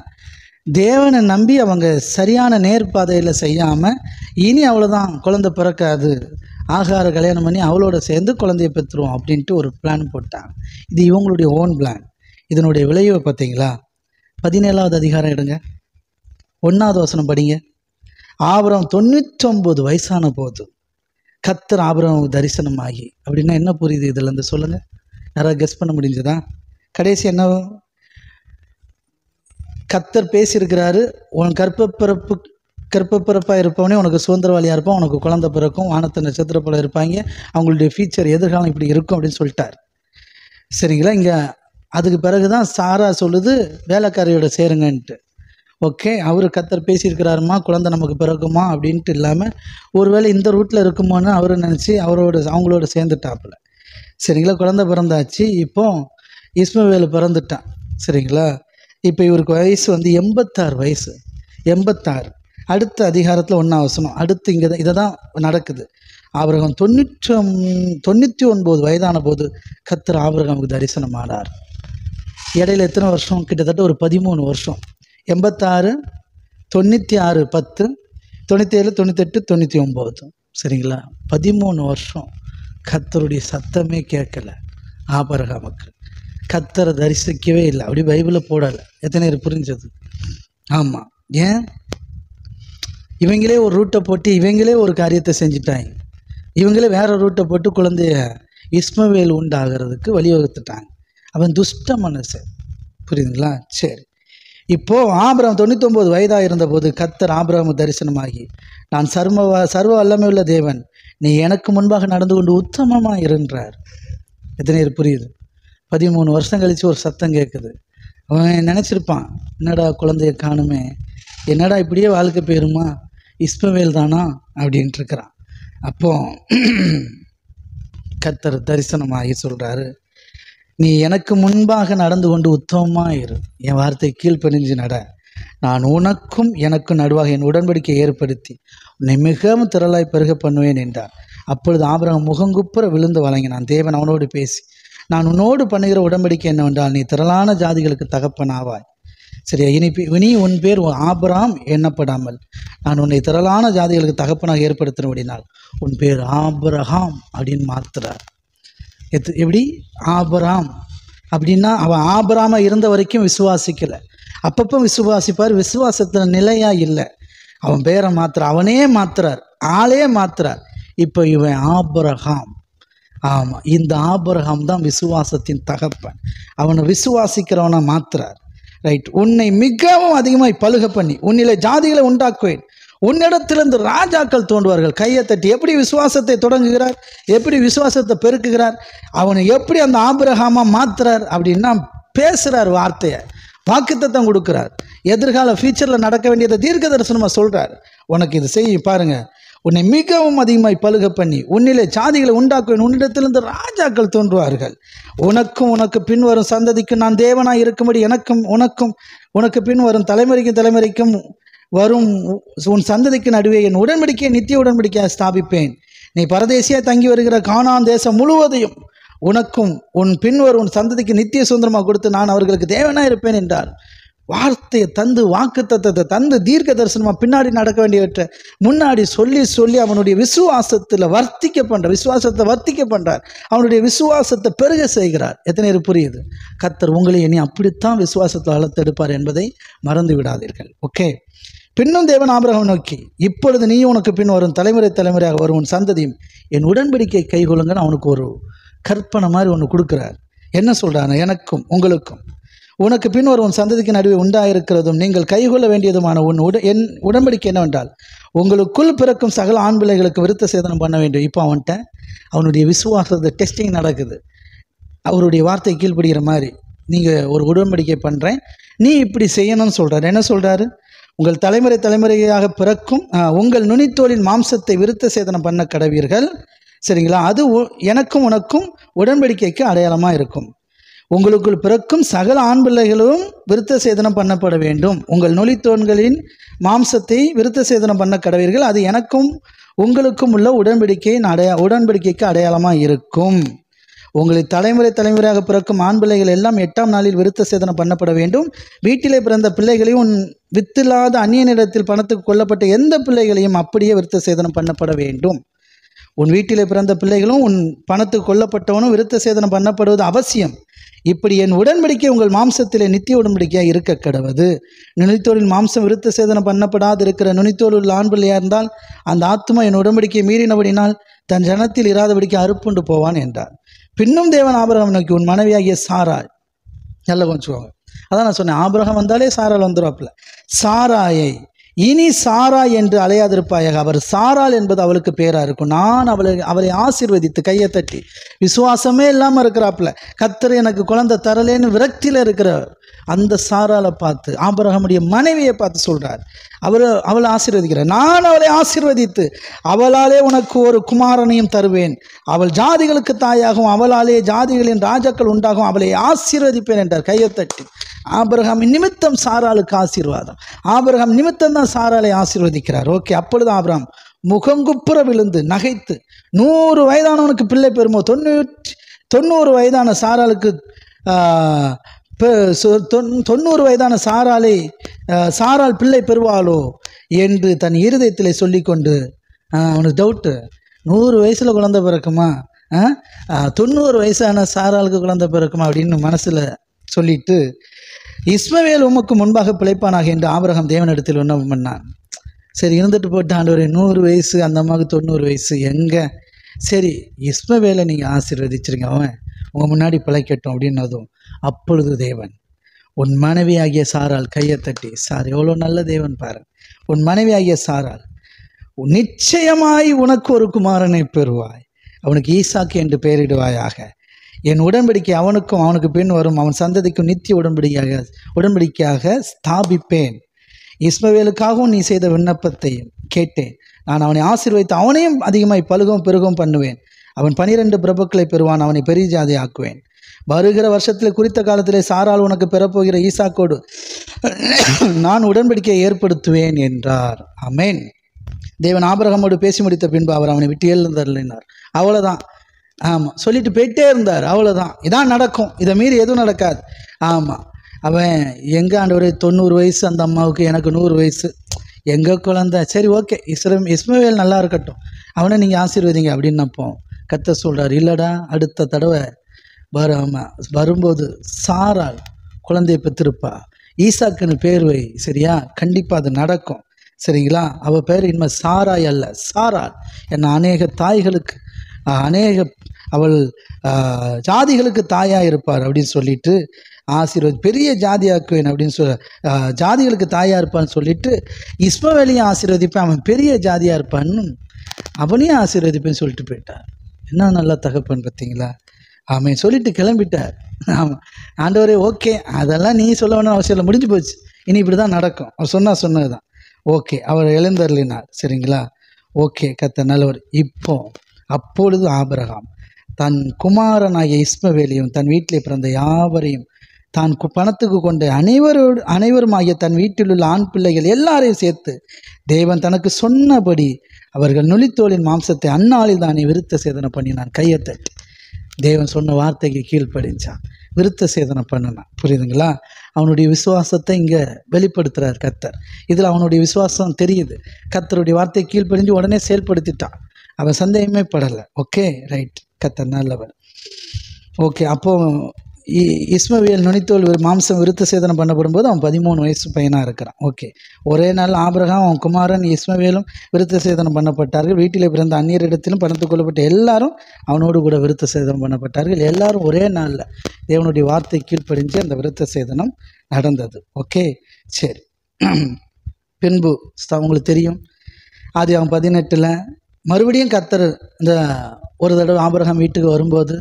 தேவனை நம்பி அவங்க சரியான நேர்பாதையில் செய்யாமல், இனி அவ்வளோதான், குழந்தை பிறக்காது, ஆகார கல்யாணம் பண்ணி அவளோட சேர்ந்து குழந்தைய பெற்றுருவோம் அப்படின்ட்டு ஒரு பிளான் போட்டாங்க. இது இவங்களுடைய ஓன் பிளான். இதனுடைய விளைவை பார்த்தீங்களா? 17வது அதிகாரம் எடுங்க, 1வது வசனம் படிங்க. ஆபிரகாம் 99 வயசான போது கர்த்தர் ஆபிரகாமுக்கு தரிசனமாகி, அப்படின்னா என்ன புரியுது இதுலேருந்து சொல்லுங்கள்? யாராவது கெஸ் பண்ண முடிஞ்சதா? கடைசி என்ன கர்த்தர் பேசியிருக்கிறாரு? உன் கர்ப்பப்பிறப்பாக இருப்பவனே உனக்கு சுதந்திரவாளியாக இருப்பான், உனக்கு குழந்தை பிறக்கும், வானத்து நட்சத்திர போல இருப்பாங்க, அவங்களுடைய ஃபியூச்சர் எதிர்காலம் இப்படி இருக்கும் அப்படின்னு சொல்லிட்டார். சரிங்களா? இங்கே அதுக்கு பிறகு தான் சாரா சொல்லுது வேலைக்காரியோட சேருங்கன்ட்டு. ஓகே, அவர் கர்த்தர் பேசியிருக்கிறாருமா, குழந்தை நமக்கு பிறக்குமா அப்படின்ட்டு இல்லாமல், ஒருவேளை இந்த ரூட்டில் இருக்குமோன்னு அவர் நினச்சி அவங்களோட சேர்ந்துட்டாப்புல. சரிங்களா? குழந்தை பிறந்தாச்சு. இப்போ இஸ்மவேல் பிறந்துட்டான். சரிங்களா? இப்போ இவருக்கு வயசு 86 வயசு. 86. அடுத்த அதிகாரத்தில் 1வது வசனம் அடுத்து இங்கே இதை தான் நடக்குது. ஆபிரகாம் 99 வயதான போது கர்த்தர் ஆபிரகாமுக்கு தரிசனம் ஆனார். இடையில எத்தனை வருஷம்? கிட்டத்தட்ட ஒரு 13 வருஷம். 86, 96, 10, 97, 98, 99. சரிங்களா? 13 வருஷம் கர்த்தருடைய சத்தமே கேட்கல ஆபிரகாமுக்கு. கர்த்தரை தரிசிக்கவே இல்லை. அப்படி பைபிளில் போடலை. எத்தனை பேர் புரிஞ்சது? ஆமாம். ஏன்? இவங்களே ஒரு ரூட்டை போட்டு இவங்களே ஒரு காரியத்தை செஞ்சுட்டாங்க. இவங்களே வேறு ரூட்டை போட்டு குழந்தைய இஸ்மவேல் உண்டாகிறதுக்கு வழிவகுத்துட்டாங்க. அவன் துஷ்ட மனசு. புரியுதுங்களா? சரி, இப்போது ஆபிரகாம் 99 வயதாக இருந்தபோது கர்த்தர் ஆபிரகாமுக்கு தரிசனமாகி, நான் சர்வ வல்லமை உள்ள தேவன், நீ எனக்கு முன்பாக நடந்து கொண்டு உத்தமமாக இருன்றார். எத்தனை பேர் புரியுது? 13 வருஷம் கழித்து ஒரு சத்தம் கேட்குது. அவன் நினச்சிருப்பான், என்னடா குழந்தைய காணுமே, என்னடா இப்படியே வாழ்க்கை போயிருமா, இஸ்மவேல் தானா அப்படின்ட்டு இருக்கிறான். அப்போ கர்த்தர் தரிசனமாகி சொல்கிறாரு, நீ எனக்கு முன்பாக நடந்து கொண்டு உத்தமமாக இரு, என் வார்த்தை கீழ்ப்பணிஞ்சு நட, நான் உனக்கும் எனக்கும் நடுவாக என் உடன்படிக்கையை ஏற்படுத்தி உன்னை மிகவும் திரளாய் பெருக பண்ணுவேன் என்றார். அப்பொழுது ஆபிரகாம் முகங்குப்புற விழுந்து வழங்கினான். தேவன் அவனோடு பேசி, நான் உன்னோடு பண்ணுகிற உடன்படிக்கை என்னவென்றால், நீ திரளான ஜாதிகளுக்கு தகப்பன் ஆவாய். சரியா? இனி உன் பேர் ஆபிரகாம் எண்ணப்படாமல் நான் உன்னை திரளான ஜாதிகளுக்கு தகப்பனாக ஏற்படுத்தினபடினால் உன் பேர் ஆபிரகாம் அப்படின்னு மாத்துறார். எப்படி? ஆபிரகாம் அப்படின்னா அவன் ஆபிரகாமாக இருந்த வரைக்கும் விசுவாசிக்கலை, அப்பப்போ விசுவாசிப்பார், விசுவாசத்தில் நிலையாக இல்லை. அவன் பேரை அவனே மாத்துறார், ஆளே மாத்துறார். இப்போ இவன் ஆபிரகாம். ஆமாம், இந்த ஆபிரகாம் தான் விசுவாசத்தின் தகப்பன். அவனை விசுவாசிக்கிறவனை மாத்துறார். ரைட்? உன்னை மிகவும் அதிகமாய் பலுக பண்ணி உன்னிலே ஜாதிகளை உண்டாக்குவேன், உன்னிடத்திலிருந்து ராஜாக்கள் தோன்றுவார்கள். கையை தட்டி எப்படி விசுவாசத்தை தொடங்குகிறார், எப்படி விசுவாசத்தை பெருக்குகிறார், அவனை எப்படி அந்த ஆபிரகாமா மாத்துறார் அப்படின்னா, பேசுகிறார், வார்த்தையை வாக்குத்தத்தம் கொடுக்குறார், எதிர்கால ஃபியூச்சரில் நடக்க வேண்டியதை தீர்க்க தரிசனமாக சொல்கிறார். உனக்கு இது செய்ய பாருங்க, உன்னை மிகவும் அதிகமாய் பலுக பண்ணி உன்னிலே ஜாதிகளை உண்டாக்குவேன், உன்னிடத்திலிருந்து ராஜாக்கள் தோன்றுவார்கள். உனக்கு பின்வரும் சந்ததிக்கு நான் தேவனாய் இருக்கும்படி உனக்கு பின் வரும் தலைமுறைக்கும் வரும் உன் சந்ததிக்கு நடுவே என் உடன்படிக்கையை நித்திய உடன்படிக்கையாக ஸ்தாபிப்பேன். நீ பரதேசியாக தங்கி வருகிற கானான் தேசம் முழுவதையும் உனக்கும் உன் பின்வரும் உன் சந்ததிக்கு நித்திய சுதந்திரமாக கொடுத்து நான் அவர்களுக்கு தேவனாக இருப்பேன் என்றார். வார்த்தையை தந்து, வாக்குத்தத்தத்தை தந்து, தீர்க்க தரிசனமாக பின்னாடி நடக்க வேண்டியவற்றை முன்னாடி சொல்லி அவனுடைய விசுவாசத்தை வர்த்திக்க பண்ணுறார். அவனுடைய விசுவாசத்தை பெருக செய்கிறார். எத்தனை பேர் புரியுது? கர்த்தர் உங்களை இனி அப்படித்தான் விசுவாசத்தை வளர்த்தெடுப்பார் என்பதை மறந்து விடாதீர்கள். ஓகே. பின்னும் தேவன் ஆபிரகாமை நோக்கி, இப்பொழுது நீ உனக்கு பின் வரும் தலைமுறையாக வரும் உன் சந்ததியும் என் உடன்படிக்கை கைகொள்ளுங்கன்னு அவனுக்கு ஒரு கற்பனை மாதிரி ஒன்று கொடுக்குறார். என்ன சொல்கிறாங்க? எனக்கும் உங்களுக்கும் உனக்கு பின் வரும் உன் சந்ததிக்கு நடுவே உண்டாயிருக்கிறதும் நீங்கள் கைகொள்ள வேண்டியதுமான என் உடன்படிக்கை என்னவென்றால், உங்களுக்குள் பிறக்கும் சகல ஆண் பிள்ளைகளுக்கு விருத்த சேதனம் பண்ண வேண்டும். இப்போ அவனுடைய விசுவாசத்தை டெஸ்டிங் நடக்குது. அவருடைய வார்த்தை கீழ்ப்படுகிற மாதிரி நீங்கள் ஒரு உடன்படிக்கை பண்ணுறேன், நீ இப்படி செய்யணும்னு சொல்கிறார். என்ன சொல்கிறாரு? உங்கள் தலைமுறை தலைமுறையாக பிறக்கும் உங்கள் நுனித்தோலின் மாம்சத்தை விருத்த சேதனம் பண்ண கடவீர்கள். சரிங்களா? அது எனக்கும் உனக்கும் உடன்படிக்கைக்கு அடையாளமாக இருக்கும். உங்களுக்குள் பிறக்கும் சகல ஆண் பிள்ளைகளும் விருத்த சேதனம் பண்ணப்பட வேண்டும். உங்கள் நுனித்தோன்களின் மாம்சத்தை விருத்த சேதனம் பண்ண கடவீர்கள். அது எனக்கும் உங்களுக்கும் உள்ள உடன்படிக்கைக்கு அடையாளமாக இருக்கும். உங்களின் தலைமுறை தலைமுறையாக பிறக்கும் ஆண் பிள்ளைகள் எல்லாம் 8ஆம் நாளில் விருத்த சேதனம் பண்ணப்பட வேண்டும். வீட்டிலே பிறந்த பிள்ளைகளையும் உன் வித்தில்லாத அந்நியனிடத்தில் பணத்துக்கு கொல்லப்பட்ட எந்த பிள்ளைகளையும் அப்படியே விருத்த சேதனம் பண்ணப்பட வேண்டும். உன் வீட்டிலே பிறந்த பிள்ளைகளும் உன் பணத்துக்கு கொல்லப்பட்டவனும் விருத்த சேதனம் பண்ணப்படுவது அவசியம். இப்படி என் உடன்படிக்கை உங்கள் மாம்சத்திலே நித்திய உடன்படிக்கையாக இருக்க கடவது. நுனித்தோலின் மாம்சம் விருத்த சேதனம் பண்ணப்படாது இருக்கிற நுனித்தோல் உள்ள ஆண் பிள்ளையாக இருந்தால் அந்த ஆத்மா என் உடன்படிக்கையை மீறினபடினால் தன் ஜனத்தில் இராதபடிக்கு அறுப்புண்டு போவான் என்றார். பின்னும் தேவன் ஆபிரகாம் நோக்கி, உன் மனைவியாகிய சாராள், நல்லா கொஞ்சுவாங்க, அதான் நான் சொன்னேன், ஆபிரகாம் வந்தாலே சாராள் வந்துடுவாப்புல. சாராயை இனி சாராய் என்று அலையாதிருப்பாயாக. அவர் சாராள் என்பது அவளுக்கு பேராக இருக்கும். நான் அவளை ஆசீர்வதித்து கையை தட்டி, விசுவாசமே இல்லாமல் இருக்கிறாப்புல, கர்த்தர் எனக்கு குழந்தை தரலேன்னு விரக்தியில் இருக்கிற அந்த சாராளை பார்த்து, ஆபிரகாமுடைய மனைவியை பார்த்து சொல்கிறார், அவளை ஆசீர்வதிக்கிறார். நான் அவளை ஆசீர்வதித்து அவளாலே உனக்கு ஒரு குமாரனையும் தருவேன். அவள் ஜாதிகளுக்கு தாயாகும், அவளாலே ஜாதிகளின் ராஜாக்கள் உண்டாகும், அவளை ஆசீர்வதிப்பேன் என்றார் கையை தட்டி. ஆபிரகாம் நிமித்தம் சாராளுக்கு ஆசீர்வாதம். ஆபிரகாம் நிமித்தம் தான் சாராளை ஆசீர்வதிக்கிறார். ஓகே, அப்பொழுது ஆபிரகாம் முகங்குப்புற விழுந்து நகைத்து, 100 வயதானவனுக்கு பிள்ளை பெறுமோ, 90 வயதான சாராளுக்கு 90 வயதான சாராள் பிள்ளை பெறுவாளோ என்று தன் இருதயத்தில் சொல்லி கொண்டு, அவனுக்கு டவுட்டு, 100 வயசில் குழந்தை பிறக்குமா, 90 வயசான சாராளுக்கு குழந்தை பிறக்குமா அப்படின்னு மனசில் சொல்லிட்டு, இஸ்மவேல் உமக்கு முன்பாக பிழைப்பானாக என்று ஆபிரகாம் தேவனிடத்தில் விண்ணப்பம் பண்ணான். சரி, இருந்துட்டு போட்டு ஆண்டவரே, 100 வயசு, அந்த அம்மாவுக்கு 90 வயசு, எங்கே, சரி இஸ்மவேலை நீங்கள் ஆசீர்வதிச்சிருங்க, அவன் உங்கள் முன்னாடி பிழைக்கட்டும் அப்படின்னதும், அப்பொழுது தேவன், உன் மனைவி ஆகிய சாராள் கையை தட்டி, சார் எவ்வளோ நல்ல தேவன் பாருங்க, உன் மனைவி ஆகிய சாராள் நிச்சயமாய் உனக்கு ஒரு குமாரனை பெறுவாய், அவனுக்கு ஈசாக்கு என்று பெயரிடுவாயாக. என் உடன்படிக்கை அவனுக்கு பின் வரும் அவன் சந்ததிக்கும் நித்திய உடன்படிக்கையாக ஸ்தாபிப்பேன். இஸ்மவேலுக்காகவும் நீ செய்த விண்ணப்பத்தை கேட்டேன். நான் அவனை ஆசீர்வதித்து அவனையும் அதிகமாய் பலுகவும் பெருகவும் பண்ணுவேன். அவன் 12 பிரபுக்களை பெறுவான். அவனை பெரிய ஜாதி ஆக்குவேன். வருகிற வருஷத்தில் குறித்த காலத்திலே சாரால் உனக்கு பெறப்போகிற ஈசாக்கோடு நான் உடன்படிக்கையை ஏற்படுத்துவேன் என்றார். ஆமென். தேவன் ஆபிரகாமோடு பேசி முடித்த பின்பு அவர் அவனை விட்டு எழுந்தருளினார். அவ்வளோதான். ஆமாம், சொல்லிட்டு போயிட்டே இருந்தார். அவ்வளோதான், இதான் நடக்கும், இதை மீறி எதுவும் நடக்காது. ஆமாம், அவன் எங்கே ஆண்டவரே 90 வயசு அந்த அம்மாவுக்கு, எனக்கு 100 வயசு, எங்கள் குழந்தை, சரி ஓகே, இஸ்மவேல் நல்லா இருக்கட்டும், அவனை நீங்கள் ஆசீர்வதிங்க அப்படின்னப்போ கர்த்தர் சொல்கிறார், இல்லைடா, அடுத்த தடவை வரும்போது சாராள் குழந்தையை பெற்றிருப்பா, ஈசாக்குன்னு பேர் வை, சரியா, கண்டிப்பாக அது நடக்கும், சரிங்களா. அவள் பேர் இனிமேல் சாராய் அல்ல, சாராள். என்ன அநேக தாய்களுக்கு அவள் ஜாதிகளுக்கு தாயாக இருப்பார் அப்படின்னு சொல்லிட்டு ஆசீர்வதி, பெரிய ஜாதியாக்குவேன் அப்படின்னு ஜாதிகளுக்கு தாயாக இருப்பான்னு சொல்லிட்டு இஸ்மவேலையும் ஆசீர்வதிப்பேன், அவன் பெரிய ஜாதியாக இருப்பான்னு அவனையும் ஆசீர்வதிப்பேன்னு சொல்லிட்டு போயிட்டார். என்ன நல்ல தகப்பன் பார்த்தீங்களா. அவன் சொல்லிட்டு கிளம்பிட்டார். ஆமாம், ஆண்டவரே ஓகே, அதெல்லாம் நீ சொல்ல வேணும் அவசியம் இல்லை, முடிஞ்சு போச்சு, இனி இப்படி தான் நடக்கும், அவர் சொன்னது தான். ஓகே, அவர் எழுந்தருளினார். சரிங்களா. ஓகே, கர்த்தர் நல்லவர். அப்பொழுது ஆபிரகாம் தன் குமாரனாகிய இஸ்மவேலையும் தன் வீட்டிலே பிறந்த யாவரையும் தான் பணத்துக்கு கொண்ட அனைவருமாகிய தன் வீட்டில் உள்ள ஆண் பிள்ளைகள் எல்லாரையும் சேர்த்து தேவன் தனக்கு சொன்னபடி அவர்கள் நுனித்தோலின் மாம்சத்தை அந்நாளில் தானே விருத்த சேதனம் பண்ணினான். கையை தட்டி தேவன் சொன்ன வார்த்தைக்கு கீழ்ப்படிஞ்சான், விருத்த சேதனம் பண்ணினான். புரியுதுங்களா. அவனுடைய விசுவாசத்தை இங்கே வெளிப்படுத்துகிறார் கர்த்தர். இதில் அவனுடைய விசுவாசம் தெரியுது. கர்த்தருடைய வார்த்தையை கீழ்ப்படிஞ்சு உடனே செயல்படுத்திட்டான். அவன் சந்தேகமே படலை. ஓகே, ரைட், கர்த்தர் நல்லவர். ஓகே, அப்போது இஸ்மவேல் நுனித்தோல் மாம்சம் விருத்த சேதனம் பண்ணப்படும் போது அவன் 13 வயசு பையனாக இருக்கிறான். ஓகே, ஒரே நாள் ஆபிரகாம் அவன் குமாரன் இஸ்மவேலும் விருத்த சேதனம் பண்ணப்பட்டார்கள். வீட்டிலே பிறந்த அந்நியரிடத்திலும் பணத்து கொள்ளப்பட்ட எல்லாரும் அவனோடு கூட விருத்த சேதனம் பண்ணப்பட்டார்கள். எல்லாரும் ஒரே நாளில் தேவனுடைய வார்த்தை கீழ்ப்படிஞ்சு அந்த விருத்த சேதனம் நடந்தது. ஓகே, சரி. பின்பு உங்களுக்கு தெரியும், ஆதியாகமம் 18 மறுபடியும் கர்த்தர் இந்த ஒரு தடவை ஆபிரகாம் வீட்டுக்கு வரும்போது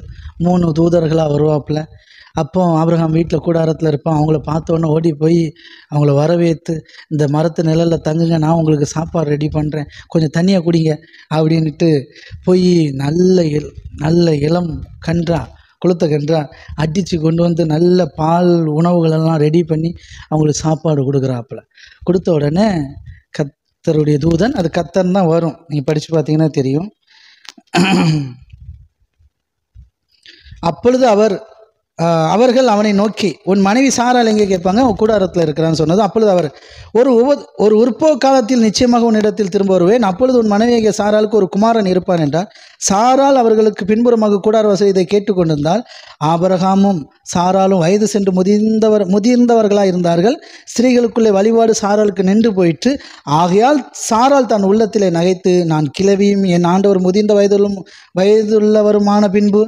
3 தூதர்களாக வருவாப்பில். அப்போ ஆபிரகாம் வீட்டில் கூடாரத்தில் இருப்பான். அவங்கள பார்த்தோன்னே ஓடி போய் அவங்கள வரவேற்று, இந்த மரத்து நிழலில் தங்குங்க, நான் உங்களுக்கு சாப்பாடு ரெடி பண்ணுறேன், கொஞ்சம் தண்ணியை குடிங்க அப்படின்ட்டு போய் நல்ல இளம் கன்றா கொளுத்த கன்றா அடித்து கொண்டு வந்து நல்ல பால் உணவுகளெல்லாம் ரெடி பண்ணி அவங்களுக்கு சாப்பாடு கொடுக்குறாப்புல. கொடுத்த உடனே கர்த்தருடைய தூதன், அது கர்த்தர் தான் வரும், நீங்கள் படித்து பார்த்தீங்கன்னா தெரியும். அப்பொழுது அவர்கள் அவனை நோக்கி, உன் மனைவி சாராள் எங்கே கேட்பாங்க, உன் கூடாரத்தில் இருக்கிறான்னு சொன்னது. அப்பொழுது அவர், ஒரு உற்போக்காலத்தில் நிச்சயமாக உன்னிடத்தில் திரும்ப வருவேன், அப்பொழுது உன் மனைவியை சாராளுக்கு ஒரு குமாரன் இருப்பான் என்றார். சாராள் அவர்களுக்கு பின்புறமாக கூடார வசதி இதை கேட்டுக்கொண்டிருந்தால், ஆபிரகாமும் சாராளும் வயது சென்று முதிர்ந்தவர்களாக இருந்தார்கள். ஸ்திரீகளுக்குள்ளே வழிபாடு சாராளுக்கு நின்று போயிற்று. ஆகையால் சாராள் தன் உள்ளத்திலே நகைத்து, நான் கிழவியும் என் ஆண்டவர் முதிர்ந்த வயதுள்ளவருமான பின்பு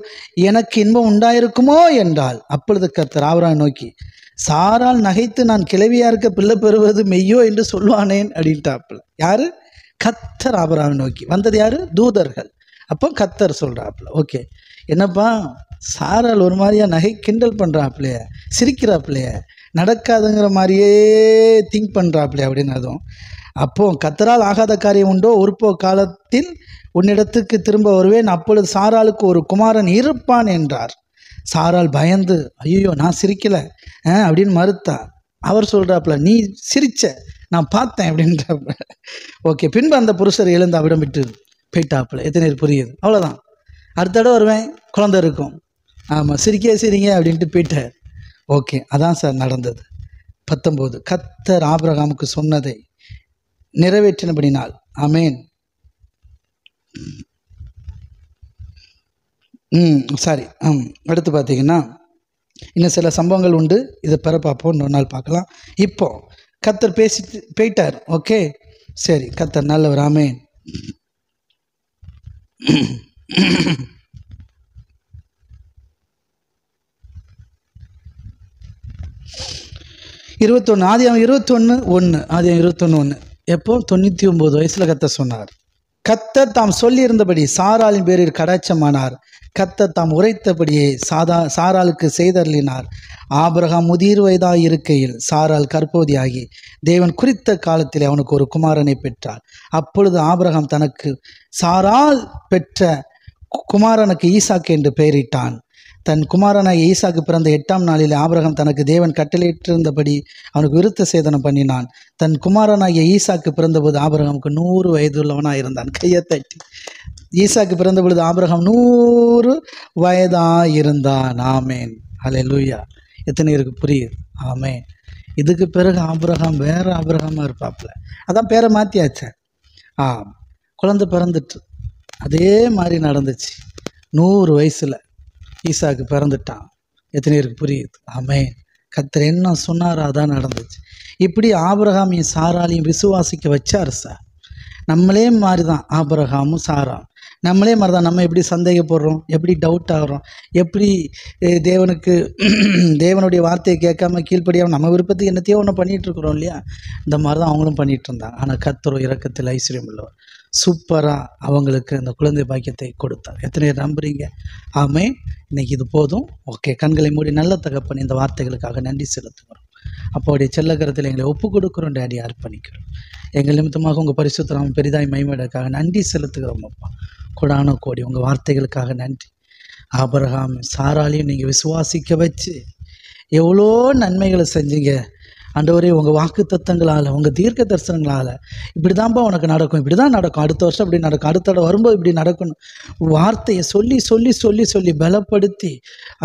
எனக்கு இன்பம் உண்டாயிருக்குமோ என்றாள். அப்பொழுது கர்த்தர் ஆபிரகாமை நோக்கி, சாராள் நகைத்து நான் கிழவியா இருக்க பிள்ளை பெறுவது மெய்யோ என்று சொல்வானேன் அப்படின்ட்டாப்புல. யாரு? கர்த்தர் ஆபிரகாமை நோக்கி. வந்தது யாரு? தூதர்கள். அப்போ கர்த்தர் சொல்கிறாப்புல, ஓகே என்னப்பா சாராள் ஒரு மாதிரியா நகை கிண்டல் பண்ணுறாப்புலையே, சிரிக்கிறாப்புலையே, நடக்காதுங்கிற மாதிரியே திங்க் பண்ணுறாப்புலையே அப்படின்னு. அதுவும் அப்போ கர்த்தரால் ஆகாத காரியம் உண்டோ, உற்போ காலத்தில் உன்னிடத்துக்கு திரும்ப வருவேன், அப்பொழுது சாராளுக்கு ஒரு குமாரன் இருப்பான் என்றார். சாராள் பயந்து, ஐயோ நான் சிரிக்கலை அப்படின்னு மறுத்தா. அவர் சொல்கிறாப்புல, நீ சிரிச்ச, நான் பார்த்தேன் அப்படின்றாப்புல. ஓகே, பின்பு அந்த புருஷர் எழுந்து அவிடம் விட்டு போயிட்டாப்புல. எத்தனை பேர் புரியுது? அவ்வளோதான். அடுத்த தடவை வருவேன், குழந்தை இருக்கும். ஆமாம், சிரிங்க அப்படின்ட்டு போயிட்டார். ஓகே, அதான் சார் நடந்தது. 19, கர்த்தர் ஆபிரகாமுக்கு சொன்னதை நிறைவேற்றினபடினால். ஆமேன். சாரி, அடுத்து பார்த்தீங்கன்னா இன்னும் சில சம்பவங்கள் உண்டு, இதை பெற பார்ப்போம், இன்னொரு நாள் பார்க்கலாம். இப்போ கர்த்தர் பேசிட்டு போயிட்டார். ஓகே சரி, கர்த்தர் நல்லவர். ஆமேன். 21 ஆதியாகமம் 21:1. ஆதியாகமம் 21:1. எப்போ? 99 வயசில் கர்த்தர் சொன்னார். கர்த்தர் தாம் சொல்லியிருந்தபடி சாராளின் பேரில் கடாட்சமானார். கர்த்தர் தாம் உரைத்தபடியே சாராளுக்கு செய்தருளினார். ஆபிரகாம் முதிர் வயதாக இருக்கையில் சாராள் கர்ப்பவதியாகி தேவன் குறித்த காலத்தில் அவனுக்கு ஒரு குமாரனை பெற்றார். அப்பொழுது ஆபிரகாம் தனக்கு சாராள் பெற்ற குமாரனுக்கு ஈசாக்கு என்று பெயரிட்டான். தன் குமாரனாகிய ஈசாக்கு பிறந்த 8ஆம் நாளில் ஆபிரகாம் தனக்கு தேவன் கட்டளையிட்டிருந்தபடி அவனுக்கு விருத்த சேதனம் பண்ணினான். தன் குமாரனாகிய ஈசாக்கு பிறந்தபோது ஆபிரகாமுக்கு 100 வயதுள்ளவனாக இருந்தான். கையை தட்டி. ஈசாக்கு பிறந்த பொழுது ஆபிரகாம் 100 வயதாக இருந்தான். ஆமேன். ஹல்லேலூயா. எத்தனை பேருக்கு புரியுது? ஆமேன். இதுக்கு பிறகு ஆபிரகாம் வேற ஆபிரகாமாக இருப்பாப்புல. அதான் பேரை மாற்றியாச்ச. குழந்தை பிறந்துட்டு அதே மாதிரி நடந்துச்சு. 100 வயசில் ஈசாக்கு பிறந்துட்டான். எத்தனை பேருக்கு புரியுது? ஆமேன். கர்த்தர் என்ன சொன்னாரோ அதான் நடந்துச்சு. இப்படி ஆபிரகாமையும் சாராளையும் விசுவாசிக்க வச்சார் சார். நம்மளே மாதிரி தான் ஆபிரகாமும் சாரா. நம்மளே மாதிரி தான். நம்ம எப்படி சந்தேகப்படுறோம், எப்படி டவுட் ஆகிறோம், எப்படி தேவனுடைய வார்த்தையை கேட்காம கீழ்ப்படியாமல் நம்ம விருப்பத்துக்கு என்னத்தையோ ஒன்று பண்ணிகிட்ருக்குறோம் இல்லையா? இந்த மாதிரி தான் அவங்களும் பண்ணிகிட்டு இருந்தாங்க. ஆனால் கர்த்தர் இரக்கத்தில் ஐஸ்வர்யம் உள்ளவர். சூப்பராக அவங்களுக்கு அந்த குழந்தை பாக்கியத்தை கொடுத்தார். எத்தனை பேர் நம்புறீங்க? ஆமே. இன்னைக்கு இது போதும். ஓகே, கண்களை மூடி நல்ல தகப்பன் இந்த வார்த்தைகளுக்காக நன்றி செலுத்துகிறோம். அப்போடைய செல்லக்கரத்தில் எங்களை ஒப்பு கொடுக்குறோம் டேடி, அர்ப்பணிக்கிறோம். எங்கள் நிமித்தமாக உங்கள் பரிசுத்த நாமம் பெரிதாய் மகிமைக்காக நன்றி செலுத்துகிறோம் அப்பா. கொடான கோடி உங்கள் வார்த்தைகளுக்காக நன்றி. ஆபிரகாம் சாராளையும் நீங்கள் விசுவாசிக்க வச்சு எவ்வளோ நன்மைகளை செஞ்சீங்க ஆண்டவரே. உங்கள் வாக்கு தத்தங்களால், உங்கள் தீர்க்க தரிசனங்களால் இப்படி தான்ப்பா உனக்கு நடக்கும், இப்படி தான் நடக்கும், அடுத்த வருஷம் இப்படி நடக்கும், அடுத்த தடவை வரும்போது இப்படி நடக்கணும் வார்த்தையை சொல்லி சொல்லி சொல்லி சொல்லி பலப்படுத்தி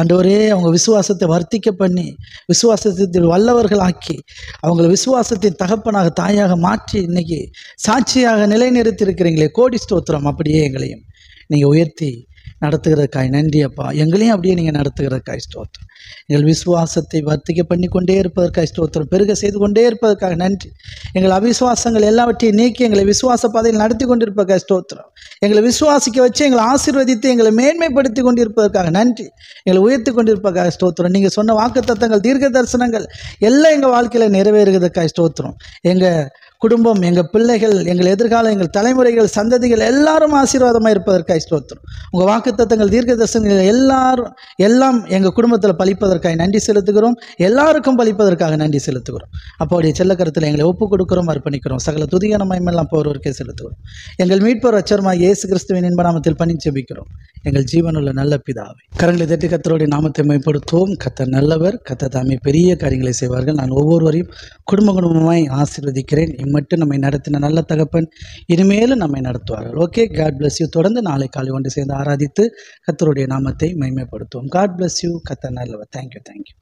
ஆண்டவரே அவங்க விசுவாசத்தை வர்த்திக்க பண்ணி விசுவாசத்தில் வல்லவர்களாக்கி அவங்கள விசுவாசத்தின் தகப்பனாக தாயாக மாற்றி இன்னைக்கு சாட்சியாக நிலைநிறுத்தி இருக்கிறீங்களே, கோடி ஸ்தோத்திரம். அப்படியே எங்களையும் நீங்கள் உயர்த்தி நடத்துகிறதுக்காய் நன்றி அப்பா. எங்களையும் அப்படியே நீங்கள் நடத்துகிறதுக்காய் ஸ்தோத்திரம். எங்கள் விசுவாசத்தை வர்த்திக்க பண்ணி கொண்டே இருப்பதற்காக ஸ்தோத்திரம். பெருக செய்து கொண்டே இருப்பதற்காக நன்றி. எங்கள் அவிசுவாசங்கள் எல்லாவற்றையும் நீக்கி எங்களை விசுவாச பாதையில் நடத்தி கொண்டிருப்பதற்காக ஸ்தோத்திரம். எங்களை விசுவாசிக்க வச்சு எங்களை ஆசீர்வதித்து எங்களை மேன்மைப்படுத்தி கொண்டிருப்பதற்காக நன்றி. எங்களை உயர்த்தி கொண்டிருப்பதற்காக ஸ்தோத்திரம். நீங்கள் சொன்ன வாக்கு தத்தங்கள், தீர்க்க தரிசனங்கள் எல்லாம் எங்கள் வாழ்க்கையில் நிறைவேறுகிறதுக்காக ஸ்தோத்திரம். எங்கள் குடும்பம், எங்கள் பிள்ளைகள், எங்கள் எதிர்காலம், எங்கள் தலைமுறைகள், சந்ததிகள் எல்லாரும் ஆசீர்வாதமாக இருப்பதற்காக ஸ்தோத்திரம். உங்கள் வாக்குத்தத்தங்கள், தீர்க்க தரிசனங்கள் எல்லாம் எங்கள் குடும்பத்தில் பலிப்பதற்காக நன்றி செலுத்துகிறோம். எல்லாருக்கும் பலிப்பதற்காக நன்றி செலுத்துகிறோம். அப்போடைய செல்லக்கரத்தில் எங்களை ஒப்புக் கொடுக்கிறோம், அர்ப்பணிக்கிறோம். சகல துதியான மகிமையெல்லாம் போகிறவருக்கே செலுத்துகிறோம். எங்கள் மீட்பர் ரட்சகருமாகிய இயேசு கிறிஸ்துவின் இன்ப நாமத்தில் பணிந்து ஜெபிக்கிறோம் எங்கள் ஜீவனுள்ள நல்ல பிதாவே. கரங்களை தட்டி கர்த்தருடைய நாமத்தை மேம்படுத்துவோம். கர்த்தர் நல்லவர். கர்த்தர் தாமே பெரிய காரியங்களை செய்வார்கள். நான் ஒவ்வொருவரையும் குடும்பமாய் ஆசீர்வதிக்கிறேன். இம்மட்டும் நம்மை நடத்தின நல்ல தகப்பன் இனிமேலும் நம்மை நடத்துவார்கள். Okay, God bless you. தொடர்ந்து நாளை காலை ஒன்று சேர்ந்து ஆராதித்து கர்த்தருடைய நாமத்தை மகிமைப்படுத்துவோம். God bless you. கர்த்தர் நல்லவர். தேங்க்யூ.